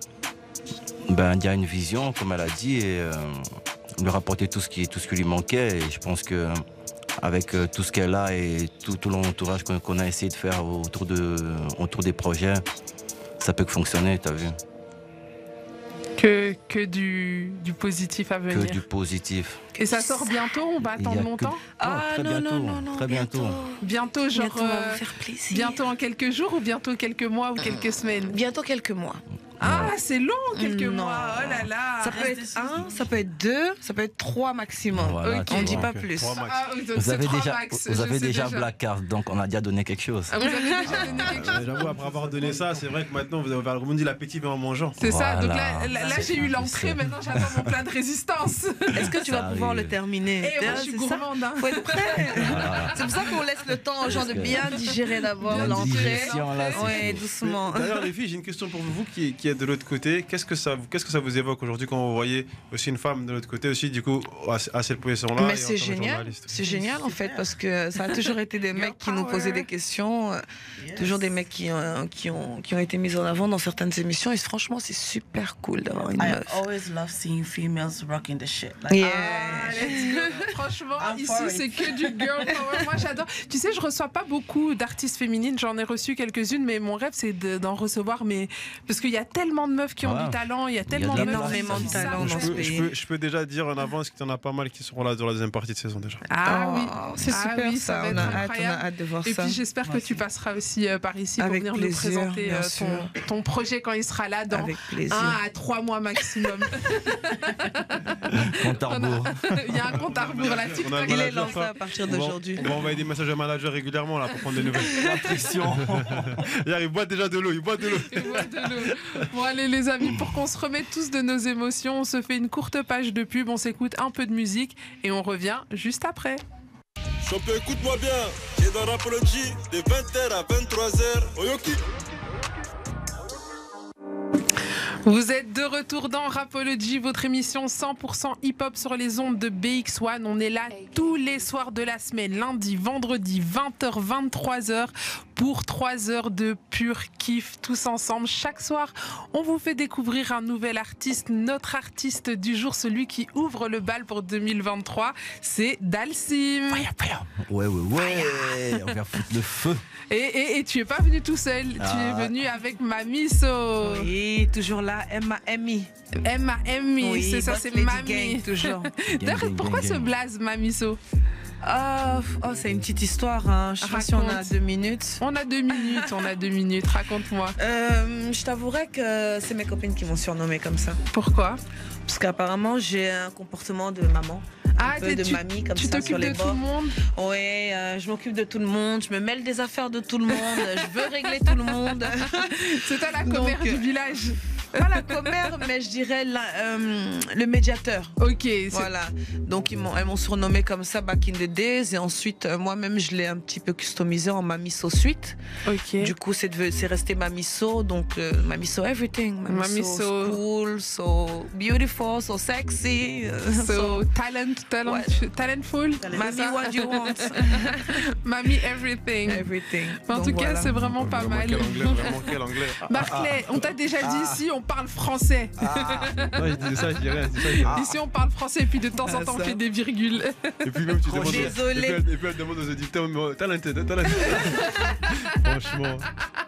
Speaker 3: Il y a une vision, comme elle a dit, et lui rapporter tout ce qui lui manquait. Et je pense que avec tout ce qu'elle a et tout l'entourage qu'on a essayé de faire autour des projets, ça peut que fonctionner, t'as vu.
Speaker 2: Que du positif à venir.
Speaker 3: Que du positif.
Speaker 2: Et ça sort bientôt, on va attendre longtemps?
Speaker 3: Non, très bientôt.
Speaker 2: Bientôt, genre.
Speaker 9: Bientôt, on va vous faire plaisir.
Speaker 2: Bientôt en quelques jours ou bientôt quelques mois ou quelques semaines?
Speaker 9: Bientôt quelques mois.
Speaker 2: Ah, c'est long, quelques mois. Oh là là.
Speaker 9: Ça peut être 1, ça peut être 2, ça peut être 3 maximum.
Speaker 3: Voilà,
Speaker 9: on ne dit pas plus.
Speaker 3: Vous avez déjà Black Card, donc on a déjà donné quelque chose.
Speaker 2: Ah, vous avez déjà donné quelque chose.
Speaker 8: J'avoue, après avoir donné ça, c'est vrai que maintenant vous avez rebondi l'appétit en mangeant.
Speaker 2: C'est ça, donc là j'ai eu l'entrée, maintenant j'attends mon plat de résistance.
Speaker 9: Est-ce que tu vas pouvoir le terminer?
Speaker 2: Moi, je suis gourmande.
Speaker 9: Il faut être prêt. C'est pour ça qu'on laisse le temps aux gens de bien digérer d'abord l'entrée. Oui, doucement.
Speaker 8: D'ailleurs, les filles, j'ai une question pour vous qui êtes de l'autre côté. Qu'est-ce que ça vous évoque aujourd'hui quand vous voyez aussi une femme de l'autre côté aussi, du coup, à cette position-là?
Speaker 9: Mais c'est génial. C'est génial en fait, parce que ça a toujours été des mecs qui nous posaient des questions, toujours des mecs qui ont été mis en avant dans certaines émissions, et franchement, c'est super cool d'avoir une meuf.
Speaker 11: I always love seeing females rocking the shit.
Speaker 2: Franchement, ici c'est que du girl power. Moi j'adore. Tu sais, je reçois pas beaucoup d'artistes féminines. J'en ai reçu quelques-unes, mais mon rêve c'est d'en recevoir. Mais parce qu'il y a tellement de meufs qui ont du talent, il y a tellement
Speaker 9: énormément de talent dans ce pays.
Speaker 8: Je peux déjà dire en avance qu'il y en a pas mal qui seront là dans la deuxième partie de saison déjà.
Speaker 2: Ah oui,
Speaker 9: c'est super,
Speaker 2: oui,
Speaker 9: ça.
Speaker 2: va
Speaker 9: On
Speaker 2: être
Speaker 9: a
Speaker 2: incroyable.
Speaker 9: hâte de voir
Speaker 2: Et
Speaker 9: ça.
Speaker 2: puis j'espère que tu passeras aussi par ici pour
Speaker 9: Avec
Speaker 2: venir
Speaker 9: plaisir,
Speaker 2: nous présenter
Speaker 9: bien sûr.
Speaker 2: ton projet quand il sera là dans
Speaker 9: Avec plaisir.
Speaker 2: 1 à 3 mois maximum.
Speaker 3: Compte à rebours.
Speaker 2: Il y a un compte à rebours là.
Speaker 9: Il est lancé à partir d'aujourd'hui.
Speaker 8: On va envoyer des messages au manager régulièrement là pour prendre des nouvelles. La pression. Il boit déjà de l'eau, il boit de l'eau.
Speaker 2: Bon allez les amis, pour qu'on se remette tous de nos émotions, on se fait une courte page de pub, on s'écoute un peu de musique et on revient juste après.
Speaker 4: Champion, écoute-moi bien, j'ai dans Rapology de 20h à 23h. Oyoki.
Speaker 2: Vous êtes de retour dans Rapology, votre émission 100% hip-hop sur les ondes de BX1. On est là tous les soirs de la semaine, lundi, vendredi, 20h, 23h, pour 3 heures de pur kiff tous ensemble. Chaque soir, on vous fait découvrir un nouvel artiste. Notre artiste du jour, celui qui ouvre le bal pour 2023, c'est Dalsim.
Speaker 3: Ouais, on vient foutre le feu.
Speaker 2: Et tu es pas venu tout seul, tu es venu avec Mamiso.
Speaker 9: Oui, toujours là, M.A.M.I.
Speaker 2: M.A.M.I,
Speaker 9: oui,
Speaker 2: c'est ça, c'est Mami.
Speaker 9: Toujours.
Speaker 2: D'ailleurs, pourquoi ce blaze Mamiso?
Speaker 9: C'est une petite histoire, hein. Je sais pas si on a 2 minutes.
Speaker 2: On a 2 minutes, raconte-moi.
Speaker 9: Je t'avouerais que c'est mes copines qui m'ont surnommée comme ça.
Speaker 2: Pourquoi?
Speaker 9: Parce qu'apparemment j'ai un comportement de maman. Un peu de mamie comme
Speaker 2: tu
Speaker 9: ça sur les bords.
Speaker 2: Tu t'occupes de tout le monde?
Speaker 9: Oui, je m'occupe de tout le monde, je me mêle des affaires de tout le monde, je veux régler tout le monde.
Speaker 2: C'est toi la commère du village?
Speaker 9: Pas la commère, mais je dirais le médiateur.
Speaker 2: Ok.
Speaker 9: Voilà. Donc elles m'ont surnommé comme ça back in the days, et ensuite moi-même je l'ai un petit peu customisé en Mamiso Suite.
Speaker 2: Ok.
Speaker 9: Du coup c'est resté Mamiso, donc Mamiso everything, Mamiso cool, so beautiful, so sexy,
Speaker 2: so talentful.
Speaker 9: Mami, what you want?
Speaker 2: Mami, everything. En tout cas, c'est vraiment pas mal.
Speaker 8: Quel anglais.
Speaker 2: Barclay, on t'a déjà dit ici, on parle français.
Speaker 8: Non, je dis ça, je dis rien.
Speaker 2: Ici, on parle français, et puis de temps en temps, on fait des virgules.
Speaker 8: Et puis même, tu demandes.
Speaker 9: Désolé.
Speaker 8: Et puis elle demande aux auditeurs, talented. Franchement,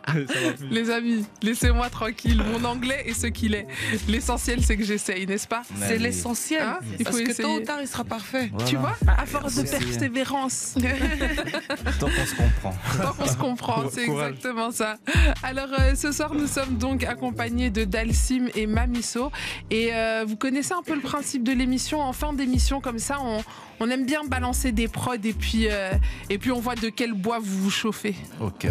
Speaker 8: ça va plus.
Speaker 2: Les amis, laissez-moi tranquille. Mon anglais est ce qu'il est. L'essentiel, c'est que j'essaye, n'est-ce pas?
Speaker 9: C'est l'essentiel.
Speaker 2: Hein? Il faut
Speaker 9: Parce que
Speaker 2: essayer.
Speaker 9: tôt ou tard, il sera parfait.
Speaker 3: Voilà.
Speaker 2: Tu vois, à force de persévérance.
Speaker 3: Tant qu'on se comprend.
Speaker 2: Tant qu'on se comprend, c'est exactement ça. Alors, ce soir, nous sommes donc accompagnés de Dalsim et Mamiso. Et vous connaissez un peu le principe de l'émission. En fin d'émission, comme ça, on aime bien balancer des prods et puis on voit de quel bois vous vous chauffez.
Speaker 3: Ok.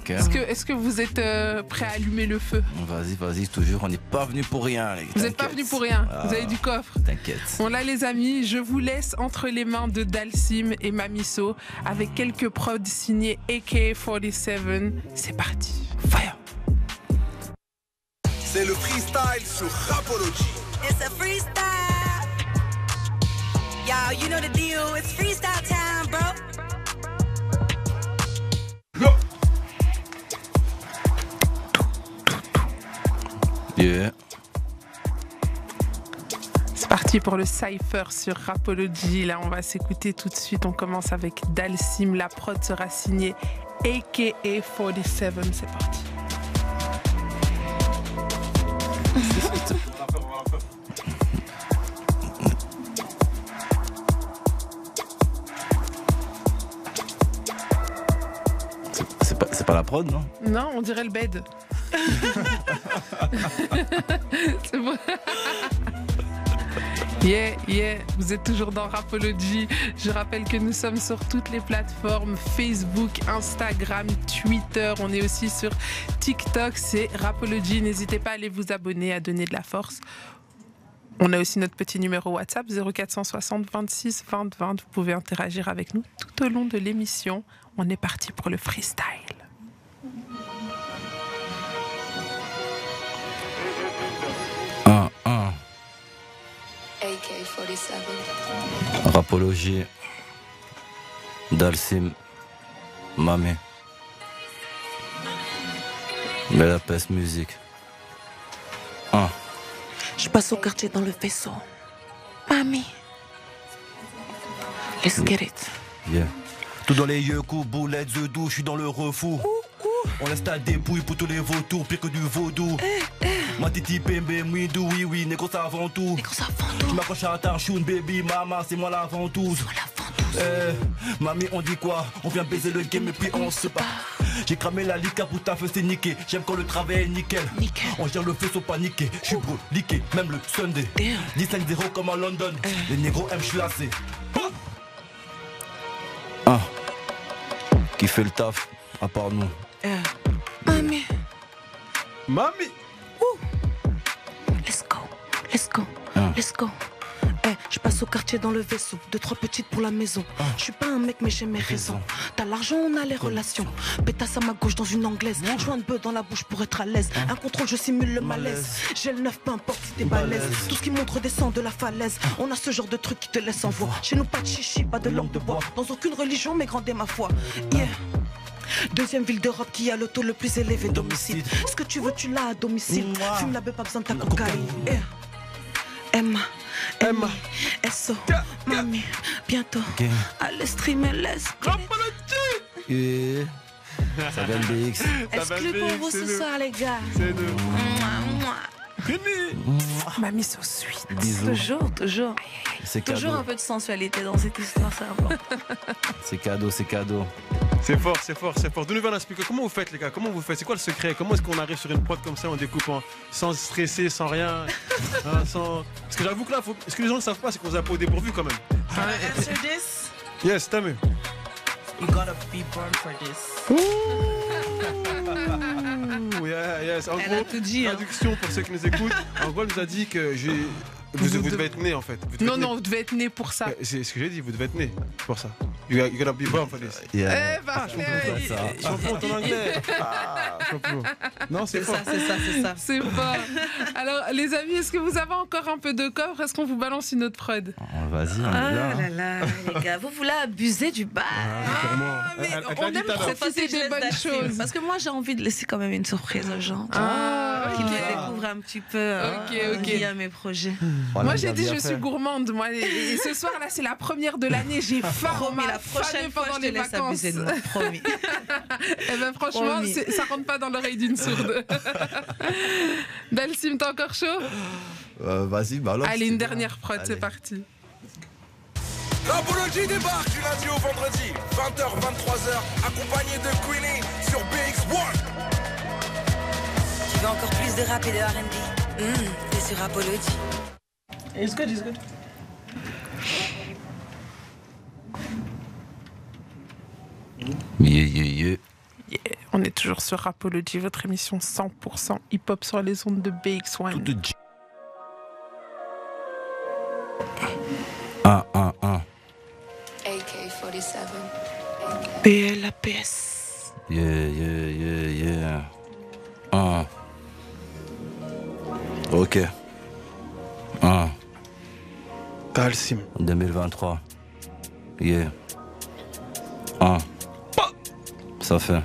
Speaker 2: Est-ce que vous vous êtes prêts à allumer le feu?
Speaker 3: Vas-y, toujours. On n'est pas venu pour rien.
Speaker 2: Vous n'êtes pas venu pour rien. Vous avez du coffre.
Speaker 3: T'inquiète.
Speaker 2: Bon là les amis, je vous laisse entre les mains de Dalsim et Mamiso avec quelques prods signés AK47. C'est parti. Fire.
Speaker 1: C'est le freestyle sur Rapology.
Speaker 12: It's a freestyle. Y'all, you know the deal. It's freestyle time, bro.
Speaker 3: Yeah.
Speaker 2: C'est parti pour le cypher sur Rapology. Là, on va s'écouter tout de suite. On commence avec Dalsim. La prod sera signée AKA47. C'est parti.
Speaker 3: C'est pas la prod, non?
Speaker 2: Non, on dirait le bed. C'est bon. Yeah, vous êtes toujours dans Rapology. Je rappelle que nous sommes sur toutes les plateformes Facebook, Instagram, Twitter. On est aussi sur TikTok, c'est Rapology. N'hésitez pas à aller vous abonner, à donner de la force. On a aussi notre petit numéro WhatsApp 0460 26 20 20. Vous pouvez interagir avec nous tout au long de l'émission. On est parti pour le freestyle.
Speaker 12: AK47.
Speaker 3: Rapology, Dalsim, Mamé. Bella Peste Musique.
Speaker 9: Je passe au quartier dans le vaisseau. Mami. Let's get it.
Speaker 3: Yeah.
Speaker 4: Tout dans les yeux, coups, boulettes, œufs doux, je suis dans le refou. On laisse ta dépouille pour tous les vautours, pire que du vaudou. Ma titi pembe, mouidou, oui, négro ça avant tout. Tu m'accroches à ta choune, baby, maman, c'est moi la ventouse. Mamie, on dit quoi? On vient baiser le game et puis on se bat. J'ai cramé la lica pour ta feu, c'est niqué. J'aime quand le travail est nickel. On gère le feu, sans paniquer. Je suis broliqué, même le Sunday. 10-5-0 comme à London. Les négros aiment chlasser.
Speaker 3: Qui fait le taf, à part nous?
Speaker 9: Mami. Let's go. Je passe au quartier dans le vaisseau. 2-3 petites pour la maison. Je suis pas un mec mais j'ai mes raisons. T'as l'argent, on a les relations. Pétasse à ma gauche dans une anglaise. Joint de bœuf dans la bouche pour être à l'aise. Un contrôle, je simule le malaise. J'ai le 9, peu importe si t'es balèze. Tout ce qui montre descend de la falaise. On a ce genre de truc qui te laisse en voix. Chez nous pas de chichi, pas de langue de bois. Dans aucune religion mais grandez ma foi. Yeah. Deuxième ville d'Europe qui a le taux le plus élevé d'homicide. Ce que tu veux tu l'as à domicile. Fume la beuh, pas besoin de ta cocaïne. Emma, SO, Mami, bientôt. Allez streamer, let's go.
Speaker 3: Ça vient de BX.
Speaker 9: Exclu pour vous ce soir les gars.
Speaker 8: C'est nous.
Speaker 2: Mamie so sweet.
Speaker 3: Bisous.
Speaker 9: Toujours.
Speaker 3: C'est cadeau.
Speaker 9: Toujours un peu de sensualité dans cette histoire, c'est important.
Speaker 3: C'est cadeau.
Speaker 8: C'est fort. Donnez-nous un expliquer. Comment vous faites, les gars? Comment vous faites? C'est quoi le secret? Comment est-ce qu'on arrive sur une prod comme ça en découpant? Sans stresser, sans rien. Parce que j'avoue que là, ce que les gens ne savent pas, c'est qu'on vous a pas au dépourvu quand même.
Speaker 11: Answer this.
Speaker 8: Yes, t'as mieux.
Speaker 11: You gotta be born for this.
Speaker 8: Yes. En
Speaker 9: Elle
Speaker 8: gros,
Speaker 9: a tout dit,
Speaker 8: traduction pour ceux qui nous écoutent. En gros, elle nous a dit que vous devez être né en fait.
Speaker 2: Non, vous devez être né pour ça.
Speaker 8: C'est ce que j'ai dit, vous devez être né pour ça. You gotta be born for this.
Speaker 3: Yeah.
Speaker 8: Champion ton anglais. Champion. Non, c'est fort.
Speaker 11: C'est ça.
Speaker 2: C'est fort. Alors, les amis, est-ce que vous avez encore un peu de coffre? Est-ce qu'on vous balance une autre prod?
Speaker 3: Vas-y, on
Speaker 9: Ah
Speaker 3: est là.
Speaker 9: là là, les gars, vous voulez abuser du bar.
Speaker 2: Mais
Speaker 8: Elle
Speaker 2: on
Speaker 8: t'a dit
Speaker 2: aime
Speaker 8: tout à l'heure.
Speaker 2: profiter des bonnes choses.
Speaker 9: Parce que moi, j'ai envie de laisser quand même une surprise aux gens. Qui me découvrent un petit peu via mes projets.
Speaker 2: Moi, j'ai dit je suis gourmande. Moi, et ce soir là, c'est la première de l'année. J'ai faim.
Speaker 9: Promis, la prochaine fois, je te laisse abuser de moi. Promis.
Speaker 2: Eh ben franchement, ça rentre pas dans l'oreille d'une sourde. Dalsim, t'es encore chaud?
Speaker 3: Vas-y, balance.
Speaker 2: Allez, une dernière prod, c'est parti.
Speaker 1: Rapology débarque du lundi au vendredi, 20h, 23h, accompagné de Queenie sur BX1.
Speaker 12: Tu veux encore plus de rap et de R&B? T'es sur Rapology.
Speaker 11: It's good.
Speaker 3: Yeah.
Speaker 2: On est toujours sur Rapology, votre émission 100% hip-hop sur les ondes de BX1.
Speaker 13: AK-47.
Speaker 9: BLAPS.
Speaker 3: Yeah. Ok.
Speaker 8: Dalsim.
Speaker 3: 2023. Yeah. Ça fait.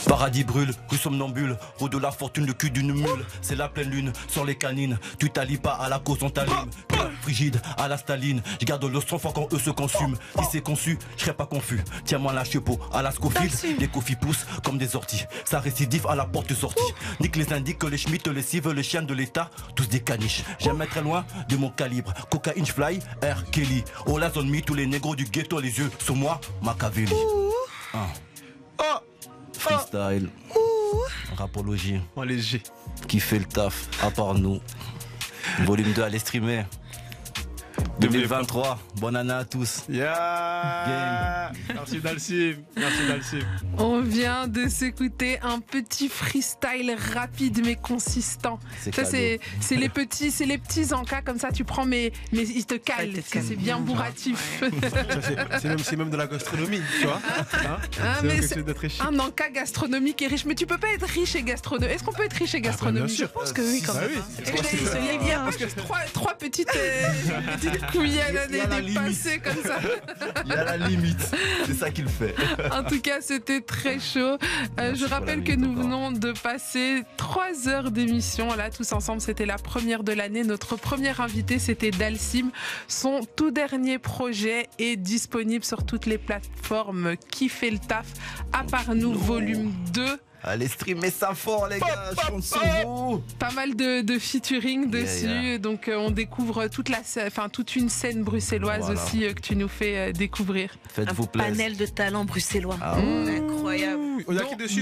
Speaker 3: Paradis brûle, rue somnambule, roue de la fortune, le cul d'une mule. C'est la pleine lune, sans les canines. Tu t'allies pas à la cause, on t'allume. Cœur frigide, à la Staline. Je garde le sang fort quand eux se consument. Si c'est conçu, je serais pas confus. Tiens-moi la chepeau, à la Scofield. Les coffis poussent comme des orties. Ça récidive à la porte de sortie. Nique les indiques, les schmitt, les cives, les chiens de l'état. Tous des caniches. J'aime être très loin de mon calibre. Cocaïne fly, R. Kelly. Oh la zone me, tous les négros du ghetto, les yeux sur moi, Machiavelli. Freestyle, Rapology,
Speaker 8: léger.
Speaker 3: Qui fait le taf, à part nous. Volume 2 à les streamer. 2023, bonne année à tous.
Speaker 8: Yeah. Merci Dalsim.
Speaker 2: On vient de s'écouter un petit freestyle rapide mais consistant. Ça c'est les petits encas comme ça tu prends mais ils te calent, c'est bien bourratif.
Speaker 8: C'est même de la gastronomie, tu vois.
Speaker 2: C'est un encas gastronomique et riche, mais tu peux pas être riche et gastronomique. Est-ce qu'on peut être riche et gastronomique?
Speaker 8: Je
Speaker 2: pense que oui quand même. Il y a trois petites couillères à dépasser comme ça.
Speaker 3: Il y a la limite, c'est ça qu'il fait.
Speaker 2: En tout cas, c'était très chaud. Je rappelle que nous venons de passer 3 heures d'émission. Là, tous ensemble, c'était la première de l'année. Notre premier invité, c'était Dalsim. Son tout dernier projet est disponible sur toutes les plateformes. Qui fait le taf? À part nous, volume 2.
Speaker 3: Allez streamer ça fort les gars, je compte sur vous.
Speaker 2: Pas mal de featuring dessus, donc on découvre toute une scène bruxelloise aussi que tu nous fais découvrir.
Speaker 3: Faites-vous plaisir.
Speaker 9: Un panel de talents bruxellois. Incroyable.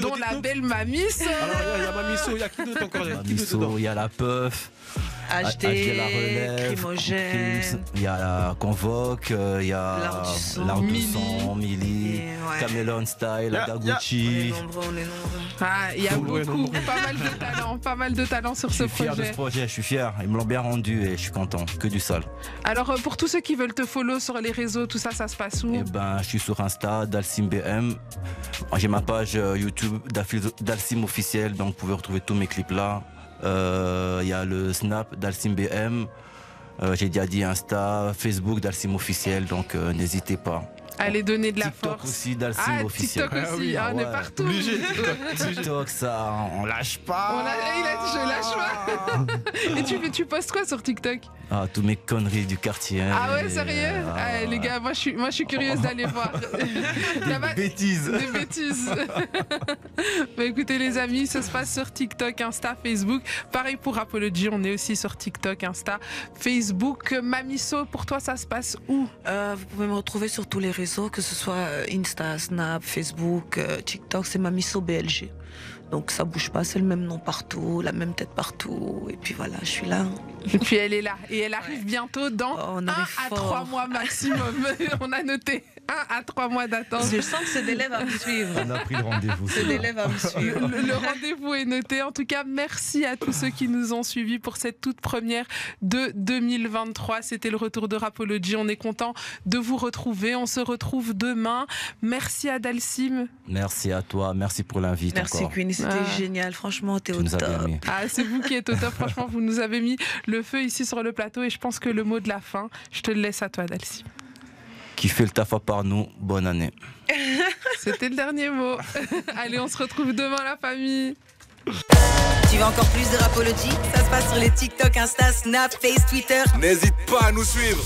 Speaker 2: Dont la belle Mamiso.
Speaker 8: Alors il y a Mamiso, il y a qui d'autre encore?
Speaker 3: Mamiso, il y a la Puff.
Speaker 9: HD,
Speaker 3: la relève,
Speaker 9: Crimogène.
Speaker 3: Il y a la Convoque, il y a l'Art du Sang, Millie, Camelon Style, la Gagucci.
Speaker 2: Il y a beaucoup, pas mal de talent sur ce projet.
Speaker 3: Je suis fier de ce projet, je suis fier. Ils me l'ont bien rendu et je suis content. Que du sale.
Speaker 2: Alors pour tous ceux qui veulent te follow sur les réseaux, tout ça, ça se passe où?
Speaker 3: Je suis sur Insta, DalsimBM. J'ai ma page YouTube Dalsim officiel, donc vous pouvez retrouver tous mes clips là. Il y a le Snap DalsimBM. J'ai déjà dit Insta, Facebook Dalsim officiel, donc n'hésitez pas.
Speaker 2: Allez donner de la
Speaker 3: TikTok
Speaker 2: force.
Speaker 3: aussi, Dalsim officiel.
Speaker 2: TikTok aussi, on est partout.
Speaker 3: Obligé. TikTok, ça, on lâche pas.
Speaker 2: Il a dit je lâche pas. Et tu postes quoi sur TikTok?
Speaker 3: Tous mes conneries du quartier.
Speaker 2: Ah ouais, sérieux? Les gars, moi je suis curieuse d'aller voir.
Speaker 3: Des bêtises.
Speaker 2: Des bêtises. Bah, écoutez les amis, ça se passe sur TikTok, Insta, Facebook. Pareil pour Rapology, on est aussi sur TikTok, Insta, Facebook. Mamiso, pour toi ça se passe où?
Speaker 9: Vous pouvez me retrouver sur tous les réseaux, que ce soit Insta, Snap, Facebook, TikTok, c'est Mamiso BLG. Donc ça bouge pas, c'est le même nom partout, la même tête partout. Et puis voilà, je suis là.
Speaker 2: Et puis elle est là. Et elle arrive bientôt dans 1 à 3 mois maximum. On a noté 1 à 3 mois d'attente.
Speaker 9: Je sens que c'est des élèves à me suivre.
Speaker 3: On a pris le rendez-vous.
Speaker 9: C'est des élèves à me suivre.
Speaker 2: Le rendez-vous est noté. En tout cas, merci à tous ceux qui nous ont suivis pour cette toute première de 2023. C'était le retour de Rapology. On est content de vous retrouver. On se retrouve demain. Merci à Dalsim.
Speaker 3: Merci à toi. Merci pour l'invite.
Speaker 9: Merci Queenie, c'était génial. Franchement, t'es au top.
Speaker 2: C'est vous qui êtes au top. Franchement, vous nous avez mis le feu ici sur le plateau et je pense que le mot de la fin, je te le laisse à toi, Dalsim.
Speaker 3: Qui fait le taf à part nous, bonne année.
Speaker 2: C'était le dernier mot. Allez, on se retrouve demain, la famille.
Speaker 12: Tu veux encore plus de Rapology? Ça se passe sur les TikTok, Insta, Snap, Face, Twitter.
Speaker 1: N'hésite pas à nous suivre.